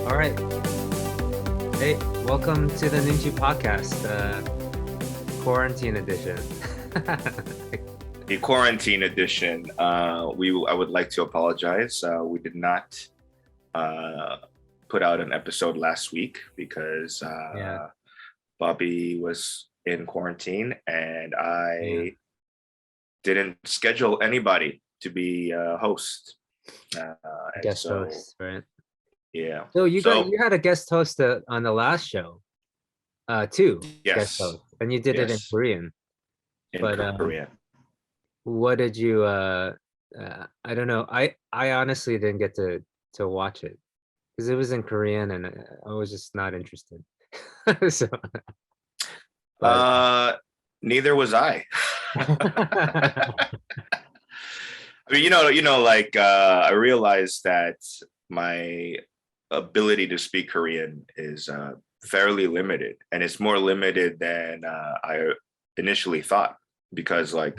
All right. Hey, welcome to the Noonchi Podcast, quarantine edition. The quarantine edition. I would like to apologize. We did not put out an episode last week because Bobby was in quarantine and I didn't schedule anybody to be a host. Guest host, right? Yeah. So you had a guest host on the last show, too. Yes. Guest host, and you did it in Korean. In Korean. What did you? I don't know. I honestly didn't get to watch it because it was in Korean, and I was just not interested. So, neither was I. I mean, I realized that my ability to speak Korean is fairly limited, and it's more limited than I initially thought, because in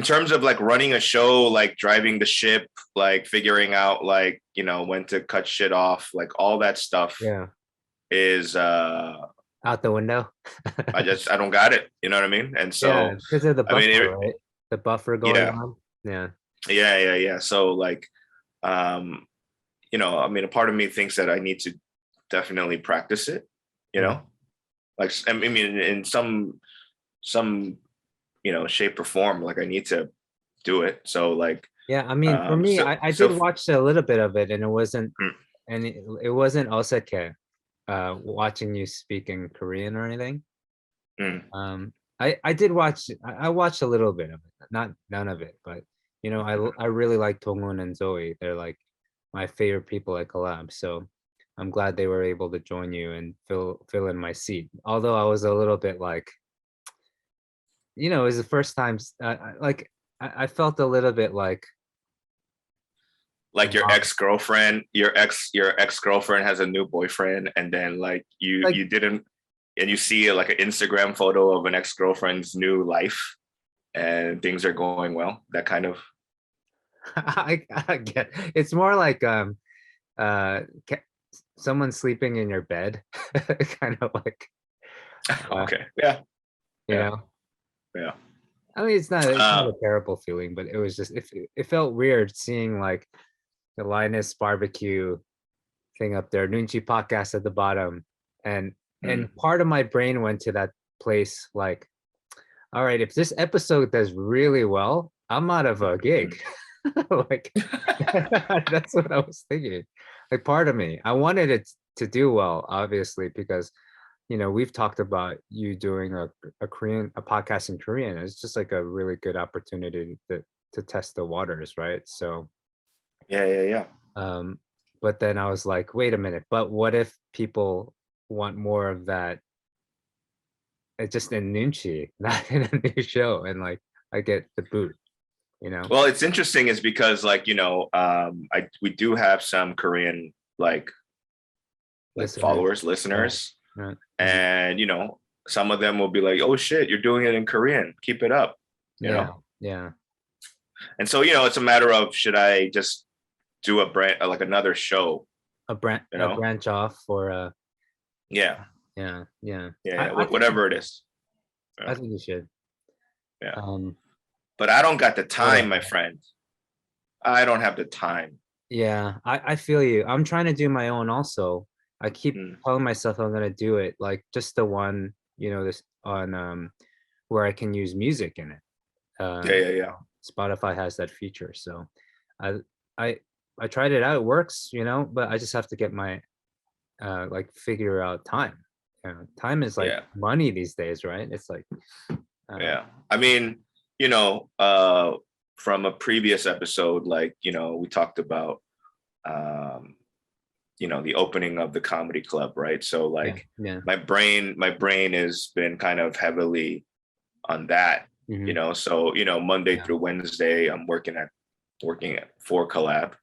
terms of running a show, driving the ship, figuring out when to cut shit off, all that stuff is out the window. I don't got it, you know what I mean? And so because of the buffer, right? The buffer going on. Yeah. So a part of me thinks that I need to definitely practice it, in some shape or form, I need to do it. So for me, I did watch a little bit of it, and it wasn't it wasn't osake watching you speak in Korean or anything. I did watch, I watched a little bit of it, none of it, but I really like Dongwon and Zoe. They're my favorite people at collab, so I'm glad they were able to join you and fill in my seat. Although I was a little bit it was the first time, I felt a little bit your ex-girlfriend, your ex-girlfriend has a new boyfriend, and then you didn't, and you see an Instagram photo of an ex-girlfriend's new life and things are going well, that kind of. I get it's more someone sleeping in your bed. Kind of okay. Yeah. I mean, it's not a terrible feeling, but it was just it felt weird seeing the Linus BBQ thing up there, Noonchi Podcast at the bottom, and part of my brain went to that place all right, if this episode does really well, I'm out of a gig. That's what I was thinking. Part of me, I wanted it to do well, obviously, because we've talked about you doing a podcast in Korean. It's just a really good opportunity to test the waters, right? So yeah. But then I was wait a minute, but what if people want more of that? It's just in Noonchi, not in a new show, and I get the boot. Well, it's interesting is because we do have some Korean followers, listeners, right. And some of them will be oh shit, you're doing it in Korean, keep it up, you know. And so it's a matter of, should I just do a brand another show, a branch off, or whatever it is. I think you should. But I don't got the time, my friend. I don't have the time. Yeah, I feel you. I'm trying to do my own also. I keep telling myself I'm gonna do it, just the one, this on where I can use music in it. Spotify has that feature, so I tried it out. It works, but I just have to get my figure out time. Time is money these days, right? It's I mean, from a previous episode, we talked about the opening of the comedy club, right? So my brain has been kind of heavily on that. So Monday through Wednesday I'm working at for collab,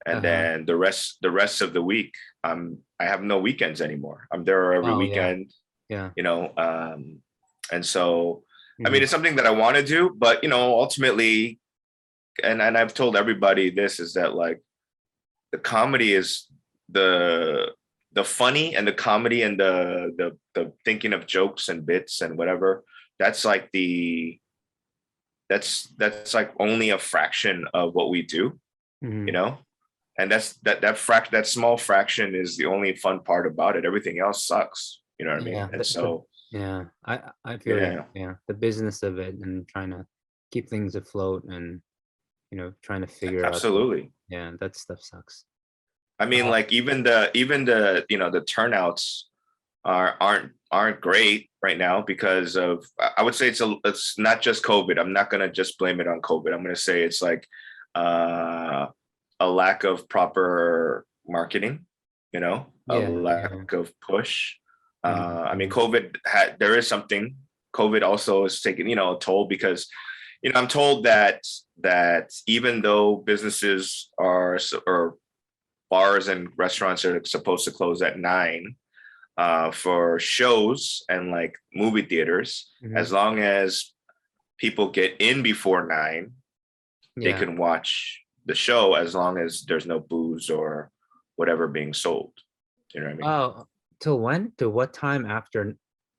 and then the rest of the week I have no weekends anymore. I'm there every weekend. And so I mean, it's something that I want to do, but ultimately, and I've told everybody this, is that the comedy is the funny and the comedy and the thinking of jokes and bits and whatever, that's like that's like only a fraction of what we do, you know. And that small fraction is the only fun part about it. Everything else sucks, you know what I mean? And so I feel the business of it and trying to keep things afloat and trying to figure absolutely out that stuff sucks. I mean, like even the the turnouts aren't great right now because of, I would say it's not just COVID. I'm not gonna just blame it on COVID. I'm gonna say it's like a lack of proper marketing, a lack of push. I mean, there is something. COVID also is taking a toll because I'm told that even though businesses or bars and restaurants are supposed to close at 9 for shows and like movie theaters, as long as people get in before 9, they can watch the show as long as there's no booze or whatever being sold. You know what I mean? Oh, till when? To what time after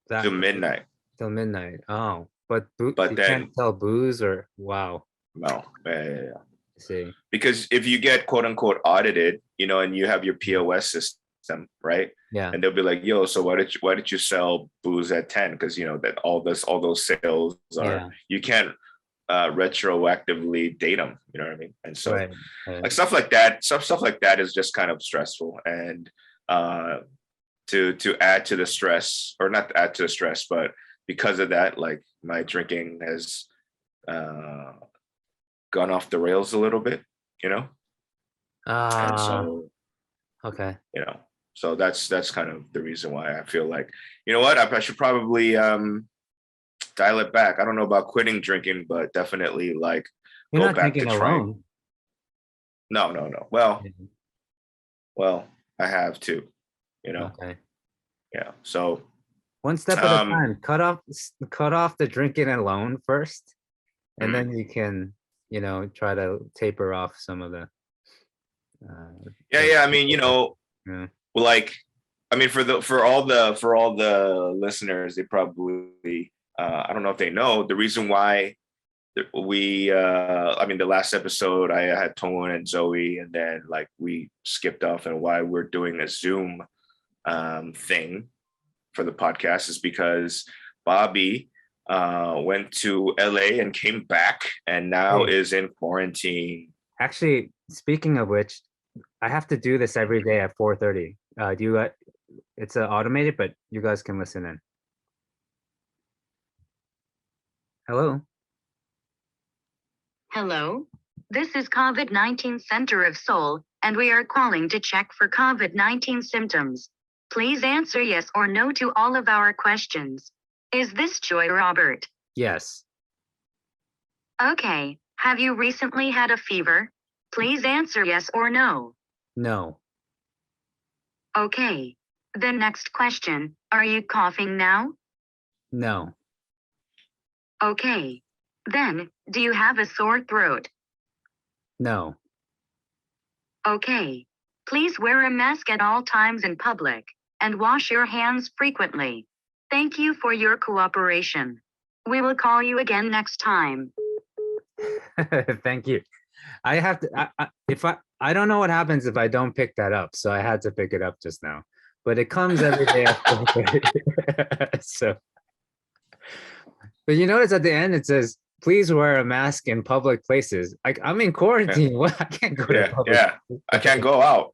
that? Till midnight. Till midnight. Oh, but you then can't sell booze or wow. No, yeah. See, because if you get quote unquote audited, and you have your POS system, right? Yeah. And they'll be like, yo, so why did you sell booze at 10? Because that all those sales are, you can't retroactively date them, you know what I mean? And so like stuff like that is just kind of stressful. And to add to the stress, or not add to the stress, but because of that, like my drinking has gone off the rails a little bit, and so okay, so that's kind of the reason why I feel like, I should probably dial it back. I don't know about quitting drinking, but definitely like you're go not back to drinking trying. alone. No. Well, I have to, Okay. Yeah. So one step at a time. Cut off the drinking alone first, and then you can, try to taper off some of the. I mean, like, I mean, for all the listeners, they probably, I don't know if they know the reason why we, I mean, the last episode I had Toon and Zoe, and then like we skipped off, and why we're doing a Zoom thing for the podcast is because Bobby went to LA and came back and now is in quarantine. Actually, speaking of which, I have to do this every day at 4:30. Do you? It's automated, but you guys can listen in. Hello. Hello. This is COVID-19 Center of Seoul, and we are calling to check for COVID-19 symptoms. Please answer yes or no to all of our questions. Is this Choy Robert? Yes. Okay. Have you recently had a fever? Please answer yes or no. No. Okay. The next question, are you coughing now? No. Okay. Then, do you have a sore throat? No. Okay. Please wear a mask at all times in public, and wash your hands frequently. Thank you for your cooperation. We will call you again next time. Thank you. I have to, I don't know what happens if I don't pick that up, so I had to pick it up just now. But it comes every day after. So, but you notice at the end it says, "Please wear a mask in public places." Like I'm in quarantine. What? I can't go to public. Yeah, I can't go out.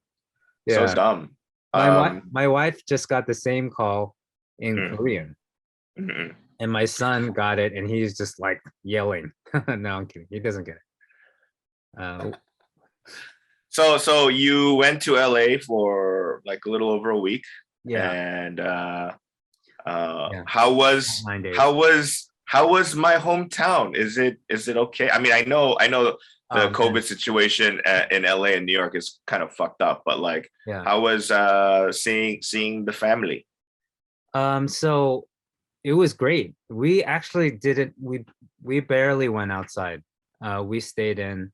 So dumb. My wife just got the same call in Korean, and my son got it, and he's just like yelling. No, I'm kidding. He doesn't get it. So you went to LA for like a little over a week. Yeah. And how was my hometown? Is it okay? I mean, I know the COVID situation in LA and New York is kind of fucked up, but like, how was seeing the family? So it was great. We actually didn't. We barely went outside. We stayed in.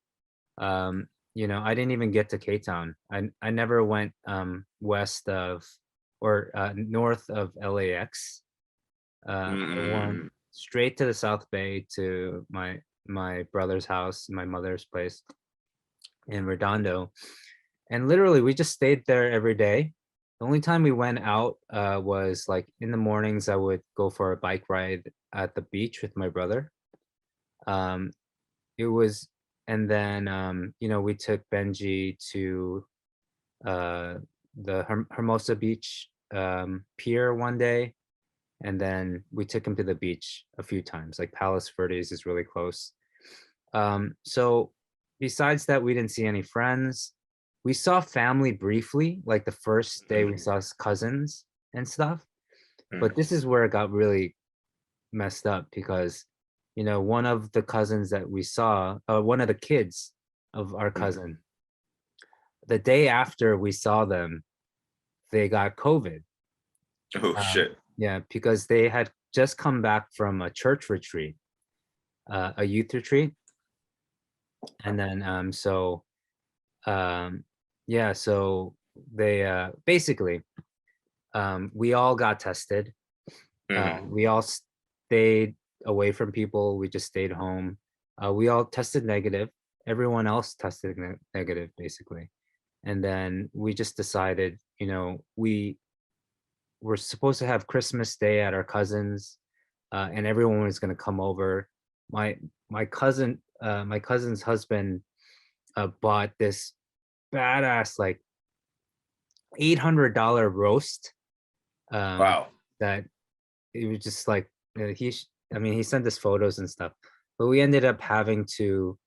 I didn't even get to K-Town. I never went west of or north of LAX. I went straight to the South Bay to my brother's house, my mother's place in Redondo, and literally we just stayed there every day. The only time we went out was like in the mornings. I would go for a bike ride at the beach with my brother. It was, and then we took Benji to the Hermosa Beach pier one day, and then we took him to the beach a few times. Like Palos Verdes is really close. So besides that, we didn't see any friends. We saw family briefly, like the first day we saw cousins and stuff. But this is where it got really messed up because, one of the cousins that we saw, one of the kids of our cousin, the day after we saw them, they got COVID. Oh, shit. Yeah, because they had just come back from a church retreat, a youth retreat. And then, so they basically, we all got tested. We all stayed away from people. We just stayed home. We all tested negative. Everyone else tested negative, basically. And then we just decided, we were supposed to have Christmas Day at our cousin's, and everyone was going to come over. My cousin's husband bought this badass like $800 roast. Wow. That it was just like he sent us photos and stuff, but we ended up having to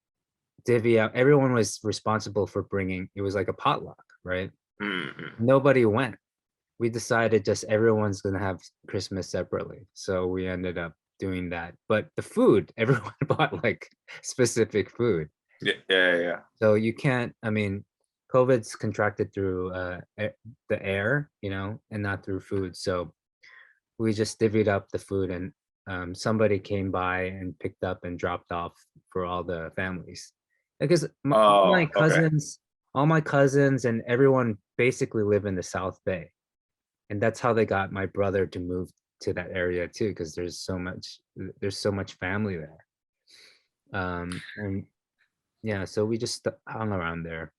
divvy out. Everyone was responsible for bringing. It was like a potluck, right? Nobody went. We decided just everyone's gonna have Christmas separately, so we ended up doing that. But the food, everyone bought like specific food. Yeah. So you can't. COVID's contracted through the air, and not through food. So we just divvied up the food, and somebody came by and picked up and dropped off for all the families. Because all my cousins and everyone basically live in the South Bay, and that's how they got my brother to move to that area too, because there's so much family there. And yeah, so we just hung around there.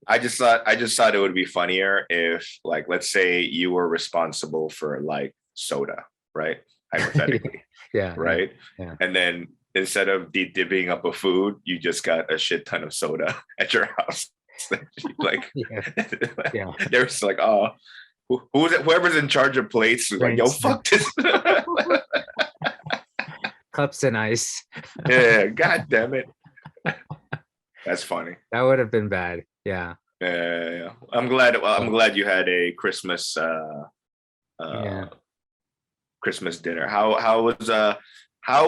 I just thought it would be funnier if, like, let's say you were responsible for like soda, right? Hypothetically. Yeah. Right. Yeah. And then instead of divvying up a food, you just got a shit ton of soda at your house. Like, yeah. There's like, oh, whoever's in charge of plates was like, yo, fuck this. Cups and ice. Yeah, god damn it. That's funny. That would have been bad. Yeah. Yeah. I'm glad you had a Christmas Christmas dinner. How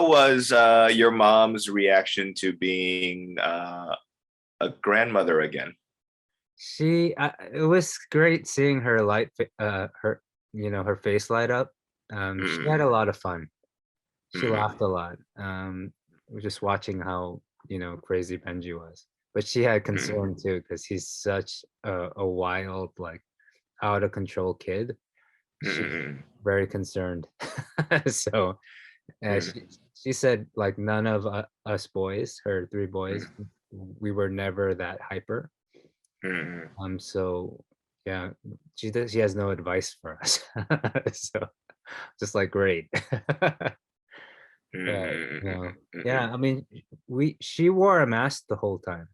was your mom's reaction to being a grandmother again? It was great seeing her her face light up. She had a lot of fun. She laughed a lot. We're just watching how crazy Benji was, but she had concern too because he's such a wild, like, out of control kid. She's very concerned. So she said, like, none of us boys, her three boys, we were never that hyper. So yeah, she has no advice for us. So just like, great. Yeah, she wore a mask the whole time.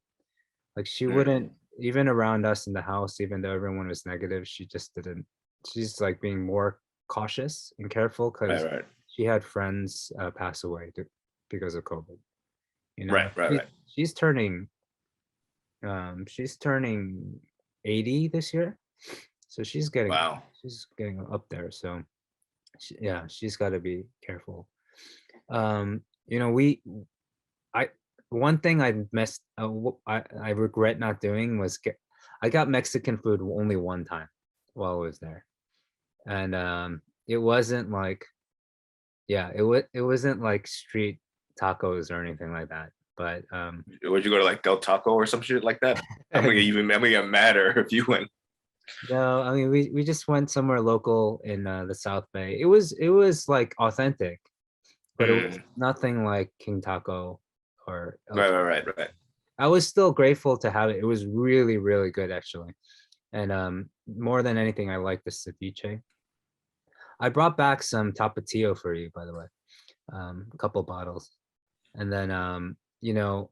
Like, she wouldn't, even around us in the house, even though everyone was negative, she just didn't. She's like being more cautious and careful because she had friends pass away because of COVID. Right. She's turning 80 this year, so she's getting up there. So she's got to be careful. One thing I missed, I regret not doing was I got Mexican food only one time while I was there, and it wasn't like, it wasn't like street tacos or anything like that. But would you go to like Del Taco or some shit like that? I'm gonna get madder if you went. No, I mean we just went somewhere local in the South Bay. It was like authentic, but it was nothing like King Taco or Right. I was still grateful to have it. It was really, really good actually. And more than anything, I like the ceviche. I brought back some Tapatio for you, by the way, a couple bottles. And then, you know,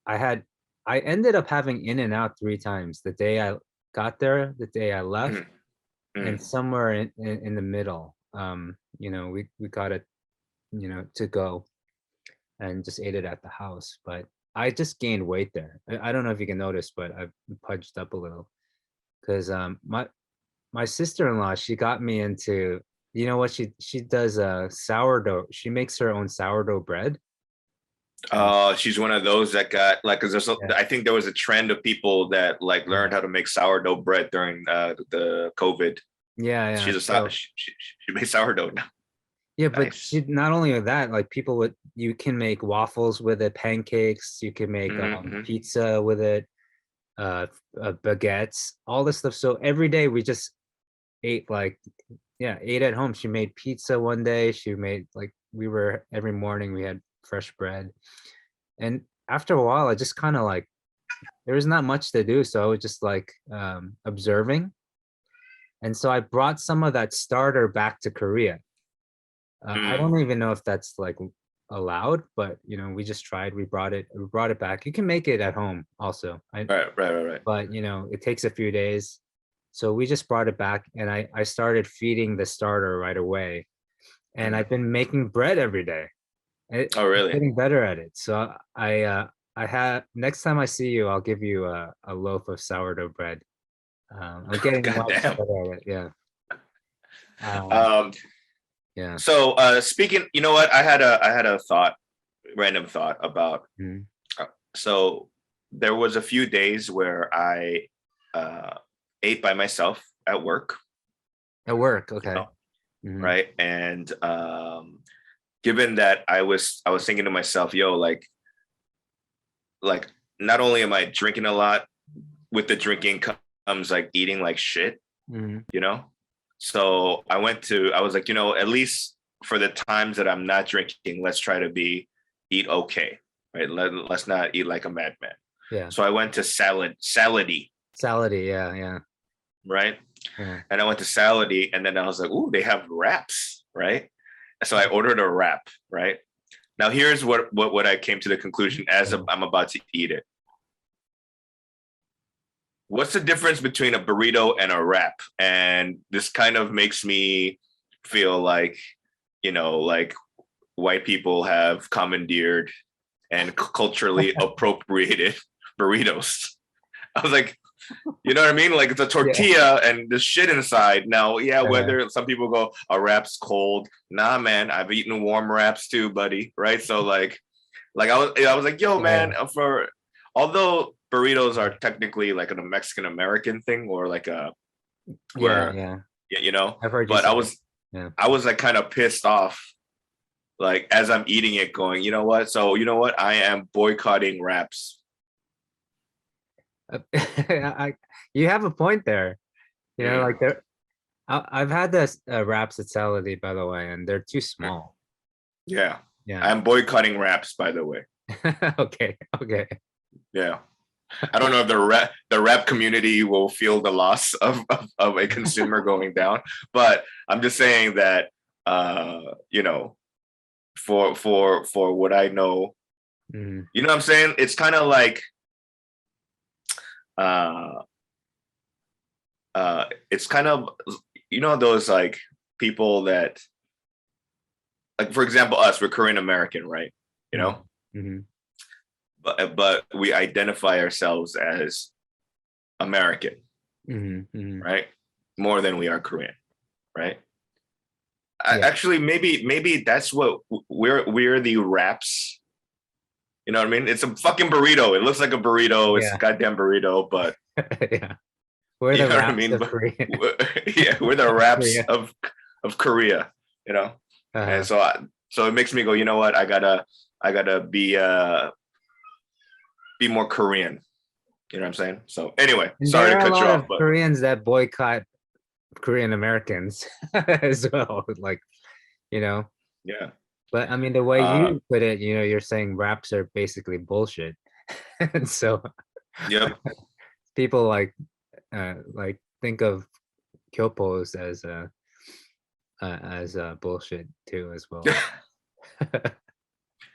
I ended up having In-N-Out 3 times. The day I got there, the day I left, and somewhere in the middle. You know, we got it, you know, to go and just ate it at the house. But I just gained weight there. I don't know if you can notice, but I've pudged up a little because my sister-in-law, she got me into, you know what, she does sourdough. She makes her own sourdough bread. She's one of those that got like, because I think there was a trend of people that like learned how to make sourdough bread during the COVID. Yeah. She's she makes sourdough now. Yeah, nice. But she not only with that, like you can make waffles with it, pancakes, you can make pizza with it, baguettes, all this stuff. So every day we just ate at home. She made pizza one day. She made every morning we had fresh bread. And after a while, I just kind of like, there was not much to do. So I was just like observing. And so I brought some of that starter back to Korea. I don't even know if that's like allowed, but you know, we just tried. We brought it back. You can make it at home also. Right. But you know, it takes a few days. So we just brought it back, and I started feeding the starter right away. And I've been making bread every day. Oh, really? I'm getting better at it. So I have, next time I see you, I'll give you a loaf of sourdough bread. I'm getting much better at it. Yeah. Yeah. So speaking, you know what? I had a random thought about. So there was a few days where I ate by myself at work. At work, okay. Right. And given that I was thinking to myself, yo, like not only am I drinking a lot, with the drinking comes like eating like shit, you know? So I was like, you know, at least for the times that I'm not drinking, let's try to eat okay, right? Let's not eat like a madman. Yeah. So I went to Salady, yeah. Right. Yeah. And I went to Salady, and then I was like, ooh, they have wraps, right? So I ordered a wrap, right? Now here's what I came to the conclusion as I'm about to eat it. What's the difference between a burrito and a wrap? And this kind of makes me feel like, you know, like white people have commandeered and culturally appropriated burritos. I was like, you know what I mean? Like, it's a tortilla and there's shit inside. Now, whether some people go, a wrap's cold. Nah, man, I've eaten warm wraps too, buddy. Right? So like I was like, yo, man, although burritos are technically like a Mexican American thing, or like you know, I've heard but I was like kind of pissed off, like as I'm eating it, going, you know what? I am boycotting wraps. You have a point there. You know, like I've had the wraps at Salady, by the way, and they're too small. Yeah. I'm boycotting wraps, by the way. Okay. Yeah. I don't know if the rap community will feel the loss of a consumer going down, but I'm just saying that you know, for what I know, you know what I'm saying? It's kind of like it's kind of, you know, those like people that, like, for example, we're Korean American, right? You know, but we identify ourselves as American, right? More than we are Korean, right? Actually, maybe that's what we're the wraps. You know what I mean? It's a fucking burrito. It looks like a burrito. It's a goddamn burrito, but we're the wraps, I mean? of Korea. We're the wraps of Korea. You know, and so it makes me go, you know what? I gotta be be more Korean. You know what I'm saying? So anyway, And sorry there to are a cut you lot off, of but Koreans that boycott Korean Americans as well. Like, you know, yeah. but I mean, the way Uh, you put it, you're saying raps are basically bullshit. And so yep. people like think of kyopos as bullshit too as well.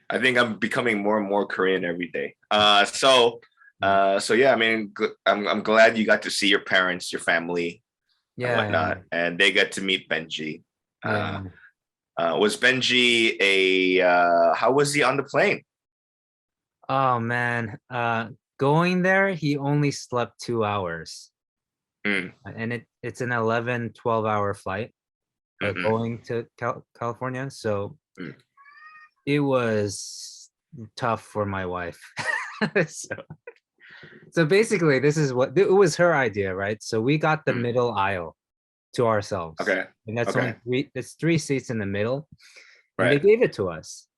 I think I'm becoming more and more Korean every day. So yeah, I mean, I'm glad you got to see your parents, your family, and whatnot, and they get to meet Benji. Was Benji how was he on the plane? Oh man, going there, he only slept 2 hours. And it's an 12-hour flight going to California. So it was tough for my wife. So basically, this is what it was her idea, right? So we got the middle aisle to ourselves. Okay. And that's only it's 3 seats in the middle. And Right. they gave it to us.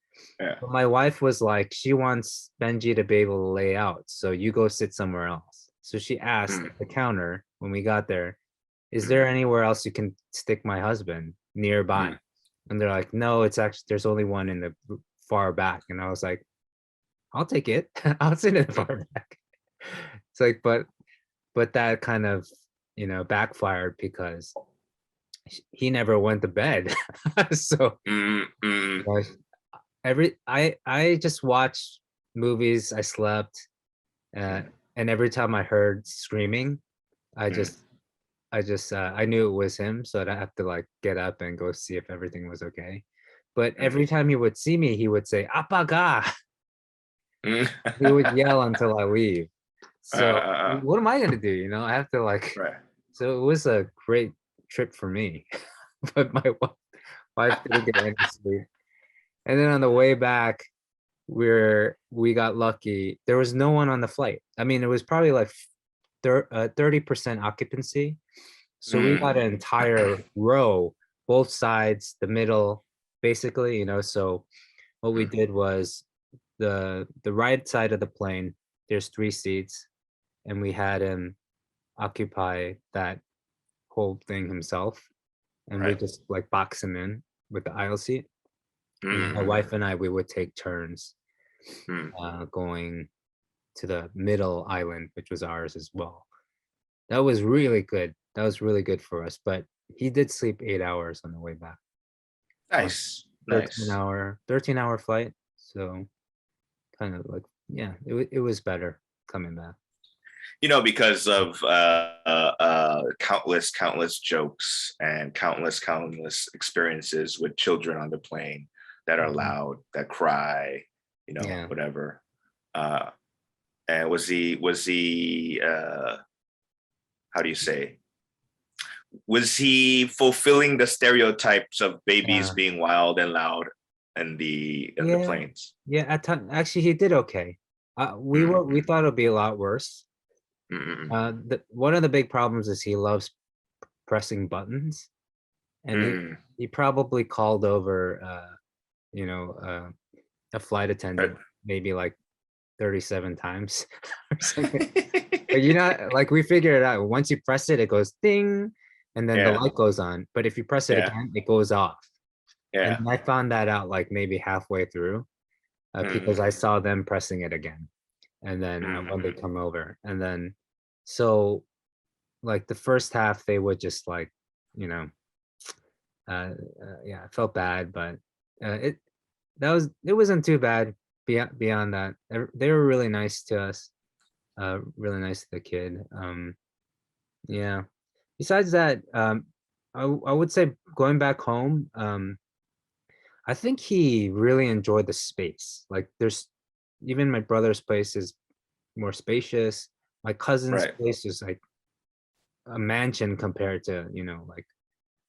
Yeah. But my wife was like, she wants Benji to be able to lay out. So you go sit somewhere else. So she asked at the counter when we got there, is there anywhere else you can stick my husband nearby? And they're like, no, it's actually, there's only one in the far back. And I was like, I'll take it. I'll sit in the far back. It's like, but that kind of, backfired because he never went to bed. So I just watched movies. I slept, and every time I heard screaming, I knew it was him, so I'd have to like get up and go see if everything was okay. But every time he would see me, he would say "Apaga." He would yell until I leave. So what am I gonna do? I have to like. Right. So it was a great trip for me, but my wife didn't get any sleep. And then on the way back, we got lucky. There was no one on the flight. I mean, it was probably like 30% occupancy. So we got an entire row, both sides, the middle, basically, So what we did was the right side of the plane, there's 3 seats, and we had him occupy that whole thing himself. And we just like box him in with the aisle seat. And my wife and I, we would take turns going to the middle island, which was ours as well. That was really good. That was really good for us. But he did sleep 8 hours on the way back. Nice. 13-hour flight. So kind of like, yeah, it was better coming back. Because of countless jokes and countless experiences with children on the plane that are loud, that cry, whatever. And was he how do you say? Was he fulfilling the stereotypes of babies being wild and loud in the planes? Yeah, at time actually he did okay. We thought it'd be a lot worse. One of the big problems is he loves pressing buttons, and he probably called over a flight attendant maybe like 37 times or something. But like we figured it out. Once you press it, it goes ding, and then the light goes on. But if you press it again, it goes off. And I found that out like maybe halfway through because I saw them pressing it again, and then when they come over, and then so like the first half they would just like I felt bad, but it wasn't too bad. Beyond that, they were really nice to us, really nice to the kid. Yeah. Besides that, I would say going back home, I think he really enjoyed the space. Like there's even my brother's place is more spacious. My cousin's place is like a mansion compared to like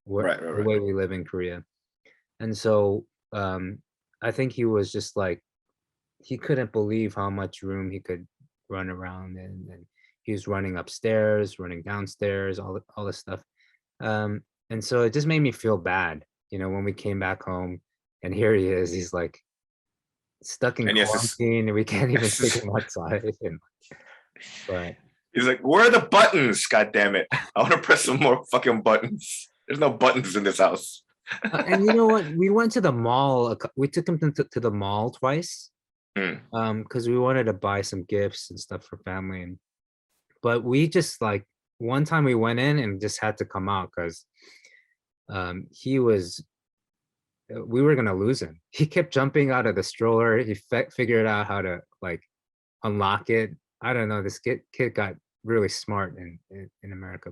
the way we live in Korea. And so I think he was just like he couldn't believe how much room he could run around in, and he was running upstairs, running downstairs, all this stuff. And so it just made me feel bad, when we came back home, and here he is. He's like stuck in And yes, quarantine, and we can't even take him outside. But he's like, where are the buttons? God damn it. I want to press some more fucking buttons. There's no buttons in this house. and you know what? We went to the mall. We took him to the mall twice. Because we wanted to buy some gifts and stuff for family. But we just like one time we went in and just had to come out because we were gonna lose him. He kept jumping out of the stroller. He figured out how to like unlock it. I don't know. This kid got really smart in America,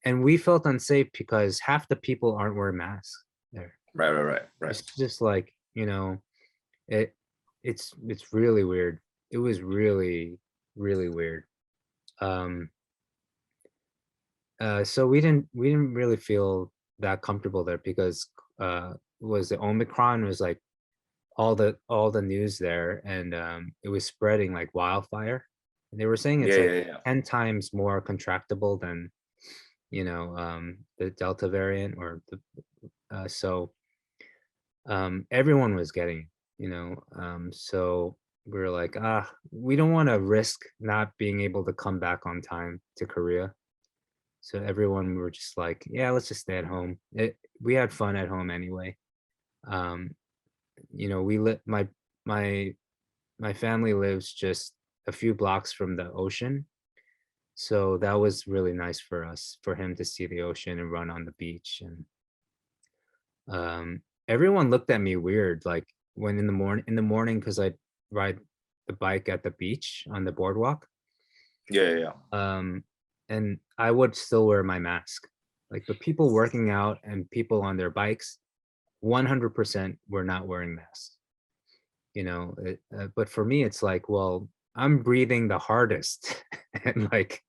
and we felt unsafe because half the people aren't wearing masks there. Right. It's just like, it's really weird. It was really, really weird. So we didn't really feel that comfortable there because was the Omicron was like all the news there, and it was spreading like wildfire. And they were saying it's 10 times more contractable than the Delta variant or so everyone was getting, so we were like, we don't want to risk not being able to come back on time to Korea. So everyone were just like, yeah, let's just stay at home. We had fun at home anyway. My family lives just a few blocks from the ocean. So that was really nice for us, for him to see the ocean and run on the beach. And everyone looked at me weird, like when in the morning, because I'd ride the bike at the beach on the boardwalk. Yeah. And I would still wear my mask. Like the people working out and people on their bikes, 100% were not wearing masks. But for me, it's like, well, I'm breathing the hardest, and like,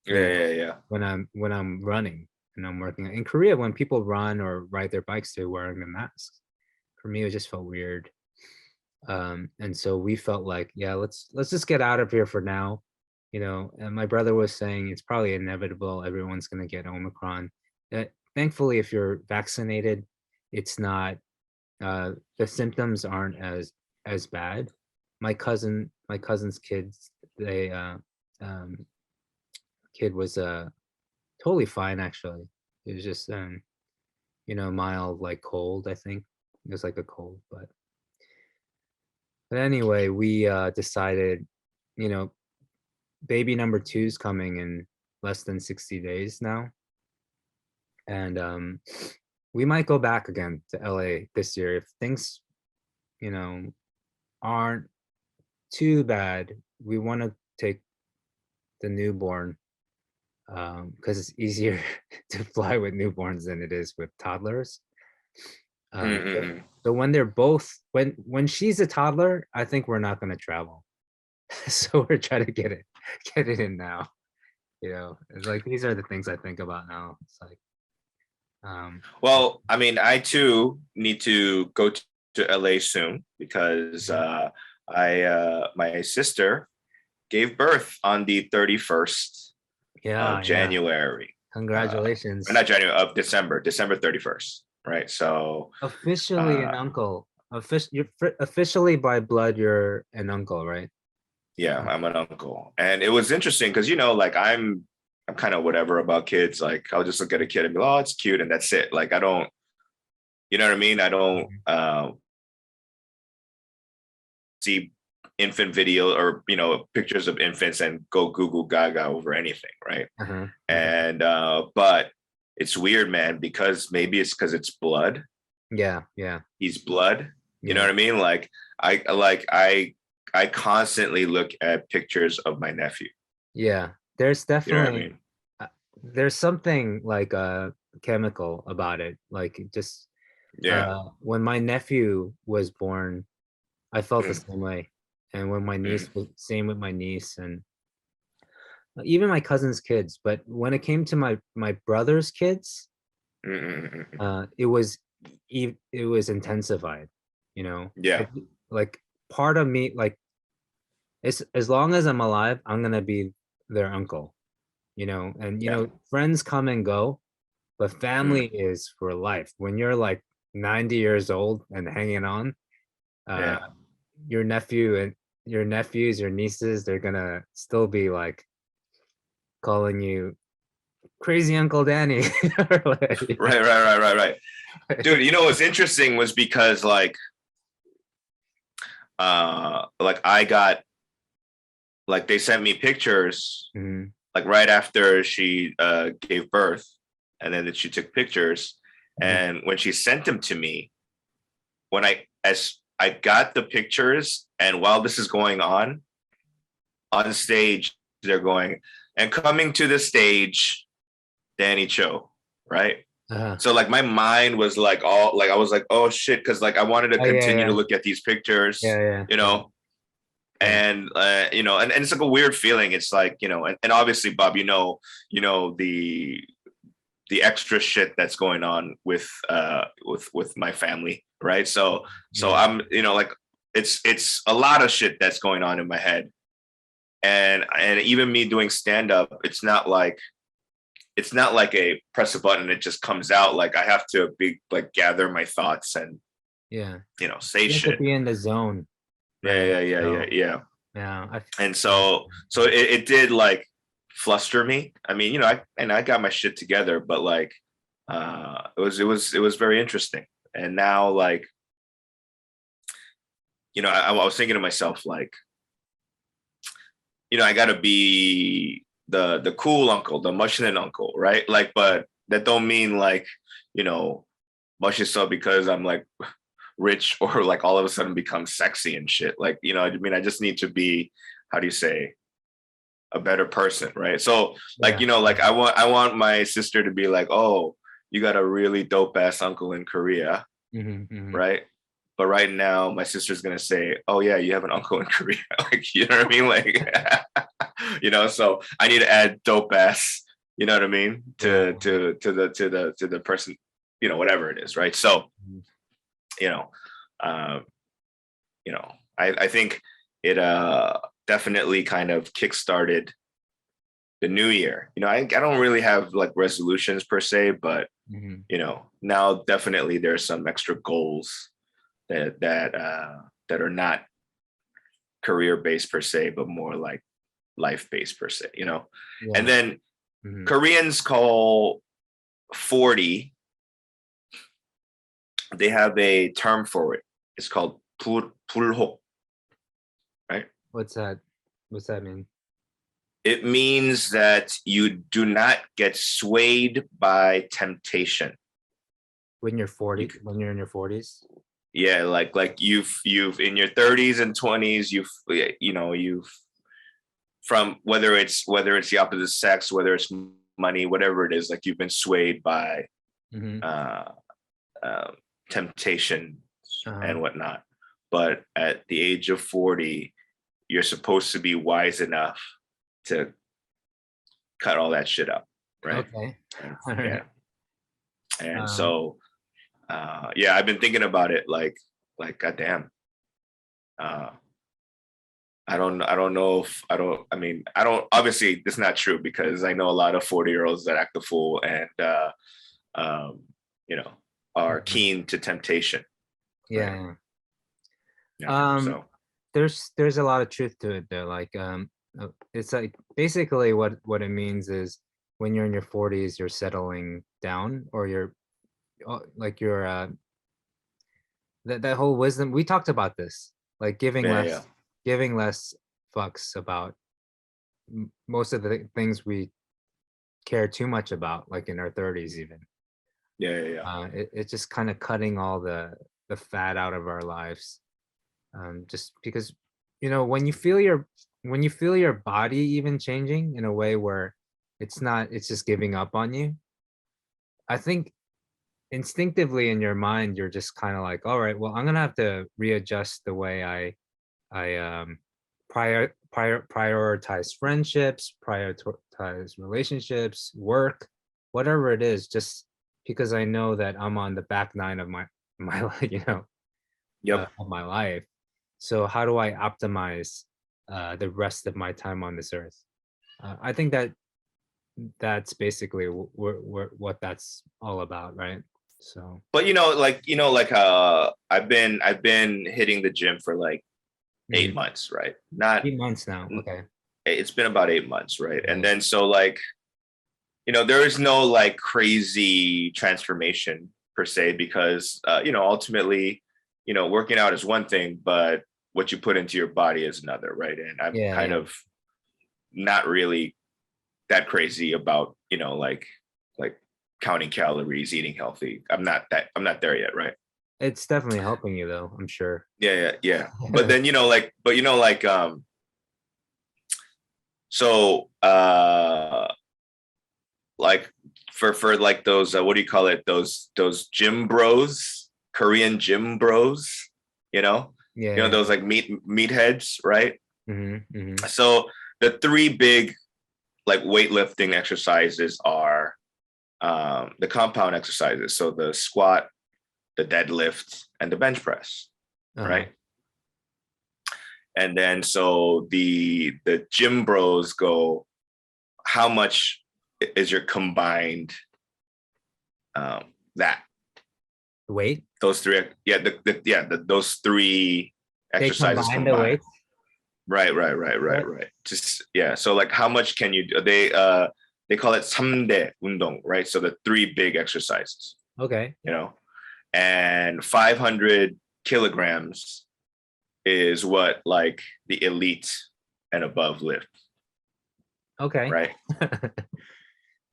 when I'm running and I'm working in Korea, when people run or ride their bikes, they're wearing the masks. For me, it just felt weird. And so we felt like, yeah, let's just get out of here for now. And my brother was saying it's probably inevitable. Everyone's going to get Omicron. Thankfully, if you're vaccinated, it's not, the symptoms aren't as bad. My cousin's kids, kid was totally fine, actually. It was just mild, like cold. I think it was like a cold, but anyway, we decided, baby number 2 is coming in less than 60 days now, and we might go back again to LA this year if things aren't too bad. We want to take the newborn because it's easier to fly with newborns than it is with toddlers. So when they're both, when she's a toddler, I think we're not going to travel. So we're trying to get it in now. It's like, these are the things I think about now. It's like, well, I mean, I too need to go to LA soon because my sister gave birth on the 31st of January. Congratulations. Not January, of December 31st. Right. So officially an uncle. You're officially by blood, you're an uncle, right? Yeah, I'm an uncle. And it was interesting because, like I'm kind of whatever about kids. Like I'll just look at a kid and be like, oh, it's cute. And that's it. Like I don't, you know what I mean? I don't see infant video or, pictures of infants and go Google Gaga over anything. Right. And, but it's weird, man, because maybe it's because it's blood. Yeah. He's blood. You know what I mean? Like I constantly look at pictures of my nephew. Yeah, there's definitely, you know what I mean? There's something like chemical about it. Like just when my nephew was born, I felt the same way. And when my niece was same with my niece, and even my cousin's kids. But when it came to my brother's kids, it was intensified. Like part of me, like as long as I'm alive, I'm gonna be their uncle. And friends come and go, but family is for life. When you're like 90 years old and hanging on, your nephew and your nephews, your nieces, they're gonna still be like calling you crazy Uncle Danny. Right. Dude, you know what's interesting was because like I got like they sent me pictures like right after she gave birth, and then that she took pictures. And when she sent them to me, as I got the pictures, and while this is going on stage, they're going, and coming to the stage, Danny Cho, right? So like my mind was like all like I was like, oh shit, because like I wanted to continue to look at these pictures, you know. And you know, and it's like a weird feeling. It's like, you know, and obviously, Bob, you know the extra shit that's going on with my family, right? So I'm, you know, like it's a lot of shit that's going on in my head, and even me doing stand up, it's not like a press a button, it just comes out. Like I have to be like gather my thoughts and you know, say you have shit. to be in the zone. Yeah. And so it did like fluster me. I mean, you know, I got my shit together, but like it was very interesting. And now like, you know, I was thinking to myself like, you know, I gotta be the cool uncle, the mushin' uncle, right? Like, but that don't mean like, you know, mushin' so because I'm like rich or like all of a sudden become sexy and shit. Like, you know, I mean, I just need to be, how do you say, a better person, right? So like, you know, like I want my sister to be like, oh, you got a really dope ass uncle in Korea, right? But right now my sister's gonna say, oh yeah, you have an uncle in Korea. Like, you know what I mean? Like you know, so I need to add dope ass, you know what I mean, to the person, you know, whatever it is, right? So you know, I think it definitely kind of kickstarted the new year. You know, I don't really have like resolutions per se, but you know, now definitely there's some extra goals that are not career based per se, but more like life based per se. You know, and then Koreans call 40. They have a term for it. It's called 불혹, right? What's that mean? It means that you do not get swayed by temptation. When you're 40, when you're in your 40s? Yeah, like you've in your 30s and 20s, you've from whether it's the opposite sex, whether it's money, whatever it is, like you've been swayed by temptation and whatnot. But at the age of 40, you're supposed to be wise enough to cut all that shit up, right? Okay. Yeah. And so I've been thinking about it like goddamn. I don't obviously it's not true, because I know a lot of 40-year-olds that act a fool and you know, are keen to temptation. Yeah. Right? So there's a lot of truth to it though. Like it's like basically what it means is when you're in your 40s, you're settling down, or you're like you're that whole wisdom, we talked about this, like giving less fucks about most of the things we care too much about, like in our 30s even. It's just kind of cutting all the fat out of our lives, just because, you know, when you feel your body even changing in a way where it's just giving up on you, I think instinctively in your mind you're just kind of like, all right, well, I'm gonna have to readjust the way I prioritize friendships, prioritize relationships, work, whatever it is, just because I know that I'm on the back nine of my you know, of my life. So how do I optimize the rest of my time on this earth? I think that's basically what that's all about, right? So, but I've been hitting the gym for like 8 months, right? Not 8 months now. Okay. It's been about 8 months, right? And then so like, there is no like crazy transformation per se, because ultimately, working out is one thing, but what you put into your body is another, right? And I'm kind of not really that crazy about, like counting calories, eating healthy. I'm not there yet, right? It's definitely helping you though, I'm sure. Yeah. But then, so like for like those what do you call it, those gym bros, Korean gym bros, those like meatheads, right? So the three big like weightlifting exercises are the compound exercises, so the squat, the deadlift, and the bench press, right? And then so the gym bros go, how much is your combined that weight? Those three, those three exercises combine combined. The weight? Right. Just so like how much can you do? They call it 3대 운동, right? So the three big exercises. Okay. And 500 kilograms is what like the elite and above lift. Okay. Right.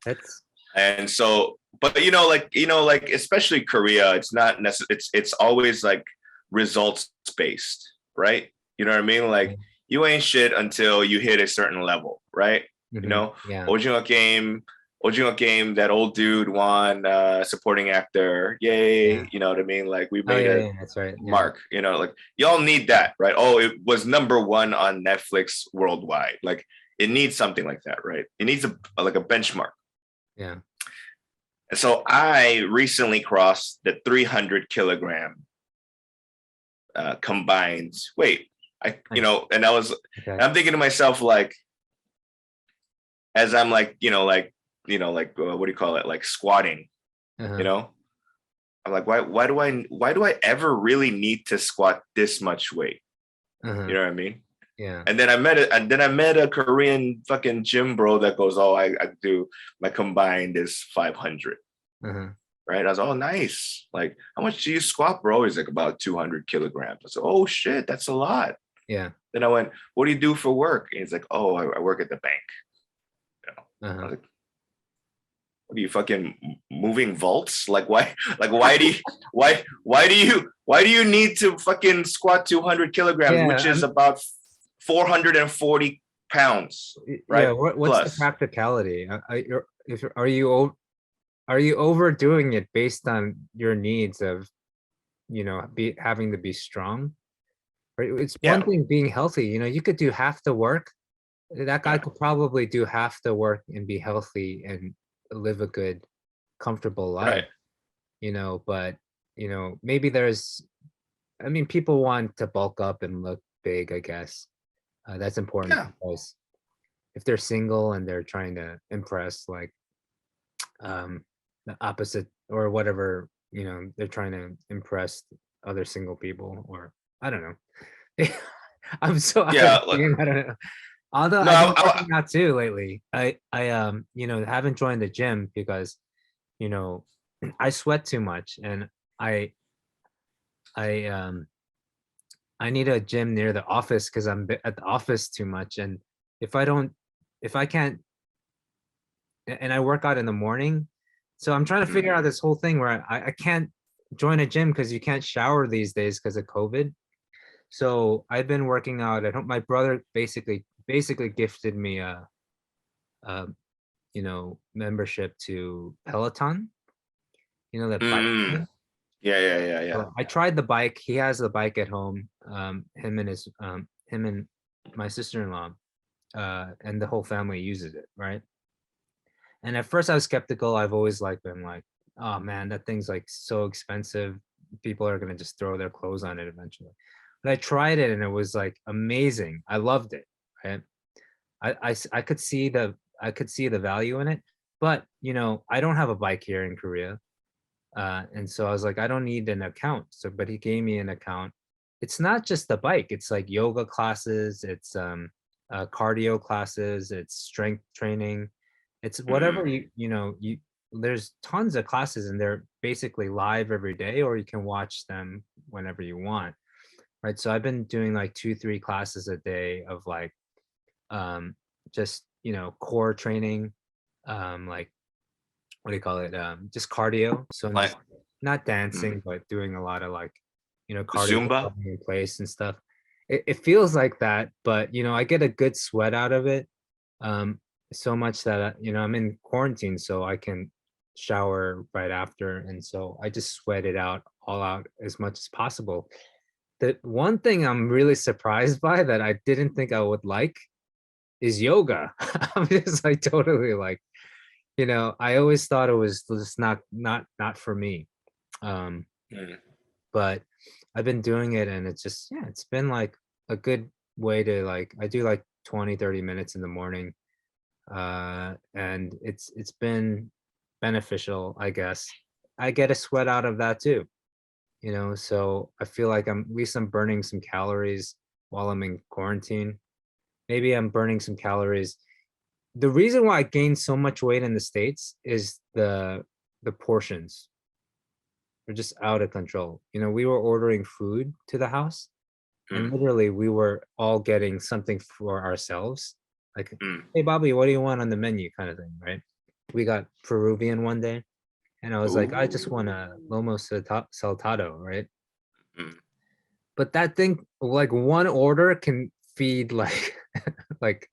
That's. And so, but like especially Korea, it's not necessarily. It's always like results based, right? You know what I mean? Like you ain't shit until you hit a certain level, right? Original game, that old dude won supporting actor, yay. You know what I mean? Like we made that's right. Mark, like y'all need that, right? Oh, it was #1 on Netflix worldwide. Like it needs something like that, right? It needs a benchmark. Yeah. And so I recently crossed the 300 kilogram combined weight. And I was, and I'm thinking to myself, like, as I'm like, what do you call it? Like squatting, I'm like, why do I ever really need to squat this much weight? You know what I mean? Yeah. And then I met a Korean fucking gym bro that goes, oh, I do, my combined is 500. Right. I was, oh, nice. Like, how much do you squat, bro? He's like, about 200 kilograms. I said, oh shit, that's a lot. Yeah. Then I went, what do you do for work? And he's like, oh, I work at the bank. I was like, what are you fucking moving vaults? Like why do you need to fucking squat 200 kilograms, which is about 440 pounds, right? Yeah, what's the practicality? Are you overdoing it based on your needs of having to be strong? Right? It's one thing being healthy. You could do half the work. That guy could probably do half the work and be healthy and live a good, comfortable life. Right. But maybe people want to bulk up and look big, I guess. That's important because if they're single and they're trying to impress like the opposite or whatever, they're trying to impress other single people, or I don't know. I'm so I don't know. Although I've been working out too lately. I haven't joined the gym because I sweat too much, and I need a gym near the office because I'm at the office too much. And if I can't, and I work out in the morning, so I'm trying to figure out this whole thing where I can't join a gym because you can't shower these days because of COVID. So I've been working out at home. My brother basically gifted me a membership to Peloton. That bike. Yeah. So I tried the bike. He has the bike at home. Him and my sister-in-law, and the whole family uses it, right? And at first I was skeptical. I've always been like, oh man, that thing's like so expensive. People are gonna just throw their clothes on it eventually. But I tried it and it was like amazing. I loved it. Right? I could see the value in it, but I don't have a bike here in Korea. And so I was like, I don't need an account. But he gave me an account, it's not just the bike. It's like yoga classes. It's cardio classes. It's strength training. It's whatever you there's tons of classes and they're basically live every day, or you can watch them whenever you want. Right. So I've been doing like 2-3 classes a day of like just core training, like what do you call it? Just cardio. So I'm Like just not dancing, but doing a lot of like, cardio Zumba. in place and stuff. It feels like that, but I get a good sweat out of it. So much that I'm in quarantine, so I can shower right after, and so I just sweat it out all out as much as possible. The one thing I'm really surprised by that I didn't think I would like is yoga. I'm just like totally like, I always thought it was just not for me. But I've been doing it and it's just, it's been like a good way to like, I do like 20-30 minutes in the morning. And it's been beneficial, I guess. I get a sweat out of that too, so I feel like at least I'm burning some calories while I'm in quarantine. Maybe I'm burning some calories. The reason why I gained so much weight in the States is the portions. They're just out of control. We were ordering food to the house and literally we were all getting something for ourselves. Like, hey, Bobby, what do you want on the menu kind of thing, right? We got Peruvian one day and I was like, I just want a lomo saltado, right? But that thing, like one order can feed like like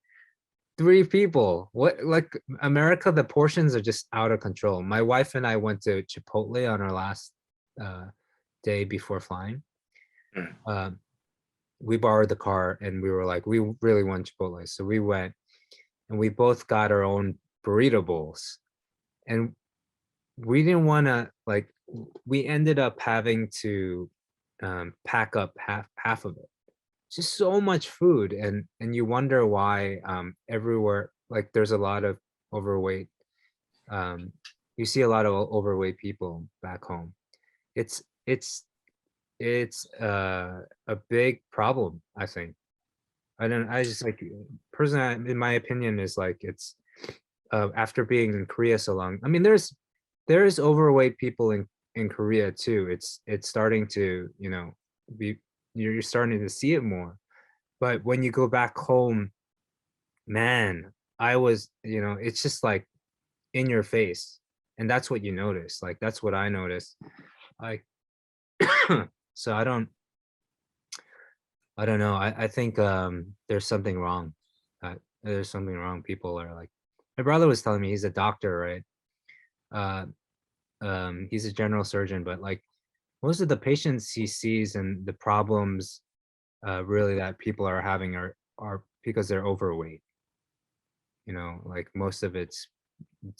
3 people. What, like America, the portions are just out of control. My wife and I went to Chipotle on our last day before flying. We borrowed the car and we were like, we really want Chipotle. So we went and we both got our own burrito bowls. And we didn't want to, like, we ended up having to pack up half of it. Just so much food, and you wonder why everywhere, like there's a lot of overweight. You see a lot of overweight people back home. It's a big problem, I think. I just like, personally, in my opinion, is like it's after being in Korea so long. I mean, there's overweight people in Korea too. It's starting to be, you're starting to see it more. But when you go back home, man, I was, it's just like in your face, and that's what you notice. Like that's what I noticed. Like, so I don't know. I think there's something wrong. There's something wrong. People are like, my brother was telling me, he's a doctor, right? He's a general surgeon, but like most of the patients he sees and the problems really that people are having are because they're overweight. Like most of it's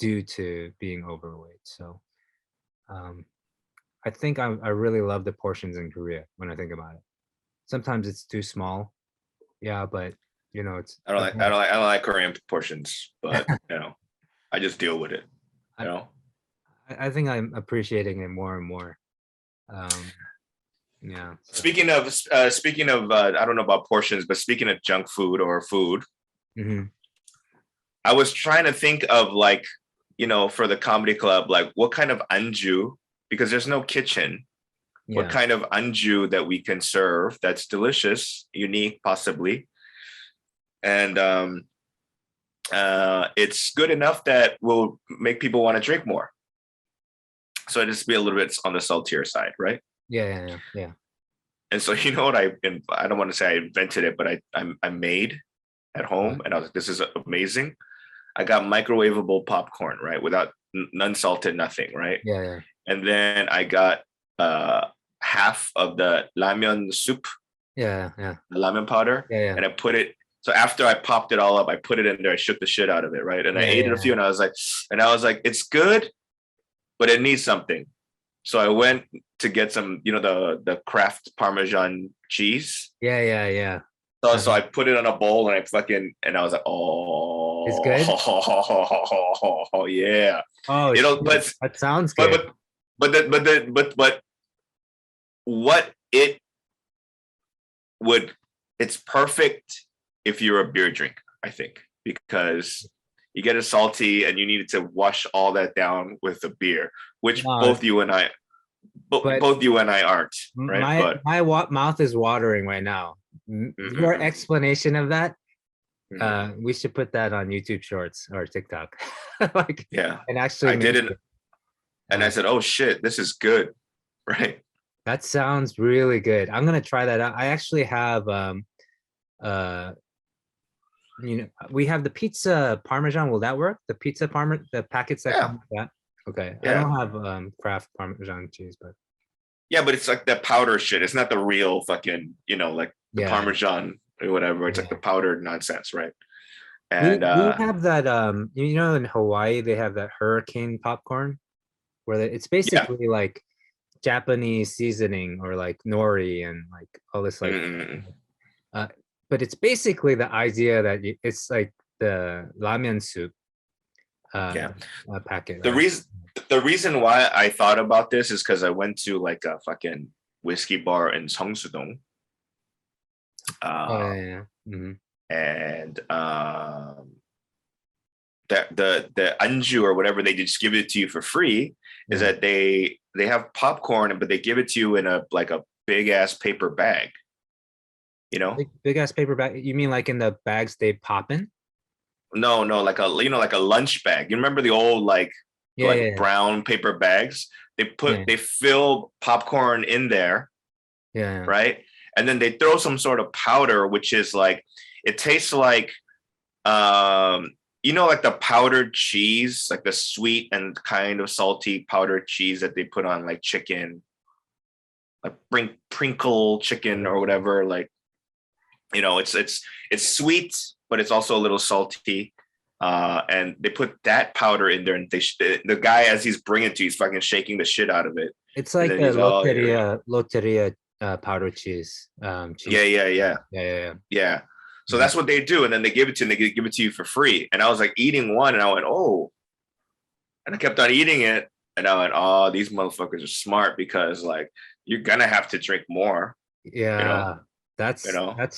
due to being overweight. So I think I really love the portions in Korea when I think about it. Sometimes it's too small. Yeah, but it's I don't like Korean portions, but I just deal with it. I think I'm appreciating it more and more. Yeah. So. Speaking of I don't know about portions, but speaking of junk food or food, I was trying to think of like, for the comedy club, like what kind of anju, because there's no kitchen. Yeah. What kind of anju that we can serve that's delicious, unique, possibly, and it's good enough that will make people want to drink more. So it just be a little bit on the saltier side, right? Yeah. And so what I don't want to say I invented it, but I made at home, and I was like, this is amazing. I got microwavable popcorn, right, without none salted, nothing, right? Yeah. And then I got half of the ramyeon soup. Yeah. The ramen powder. Yeah. And I put it. So after I popped it all up, I put it in there. I shook the shit out of it, right? And I ate it a few, and I was like, it's good, but it needs something. So I went to get some, the Kraft Parmesan cheese. Yeah. So I put it on a bowl and I was like, oh, it's good. Oh yeah. Oh, but that sounds good. But what it it's perfect if you're a beer drinker, I think, because you get it salty and you need to wash all that down with a beer, which both you and I aren't, right? My mouth is watering right now. Your explanation of that, we should put that on YouTube Shorts or TikTok. And actually, I did it, and I said, "Oh shit, this is good," right? That sounds really good. I'm gonna try that out. I actually have we have the pizza Parmesan. Will that work? The pizza the packets that come with that. Okay. Yeah. I don't have craft Parmesan cheese, but but it's like the powder shit. It's not the real fucking, like the Parmesan or whatever. It's like the powdered nonsense, right? And we have that in Hawaii they have that hurricane popcorn where it's basically like Japanese seasoning or like nori and like all this but it's basically the idea that it's like the ramen soup packet. The reason why I thought about this is because I went to like a fucking whiskey bar in Seongsu-dong. And the anju or whatever they just give it to you for free is that they have popcorn, but they give it to you in a big ass paper bag. Big ass paper bag. You mean like in the bags they pop in? No, like a lunch bag. You remember the old brown paper bags? They fill popcorn in there. Yeah. Right. And then they throw some sort of powder, which is like, it tastes like, like the powdered cheese, like the sweet and kind of salty powdered cheese that they put on like chicken, like prinkle chicken or whatever. Like, it's sweet, but it's also a little salty. And they put that powder in there, and the guy, as he's bringing it to you, he's fucking shaking the shit out of it. It's like the Loteria powder cheese. Yeah. So that's what they do, and then they give it to you, and they give it to you for free. And I was like eating one, and I went, oh, and I kept on eating it, and I went, oh, these motherfuckers are smart because like you're gonna have to drink more. Yeah, that's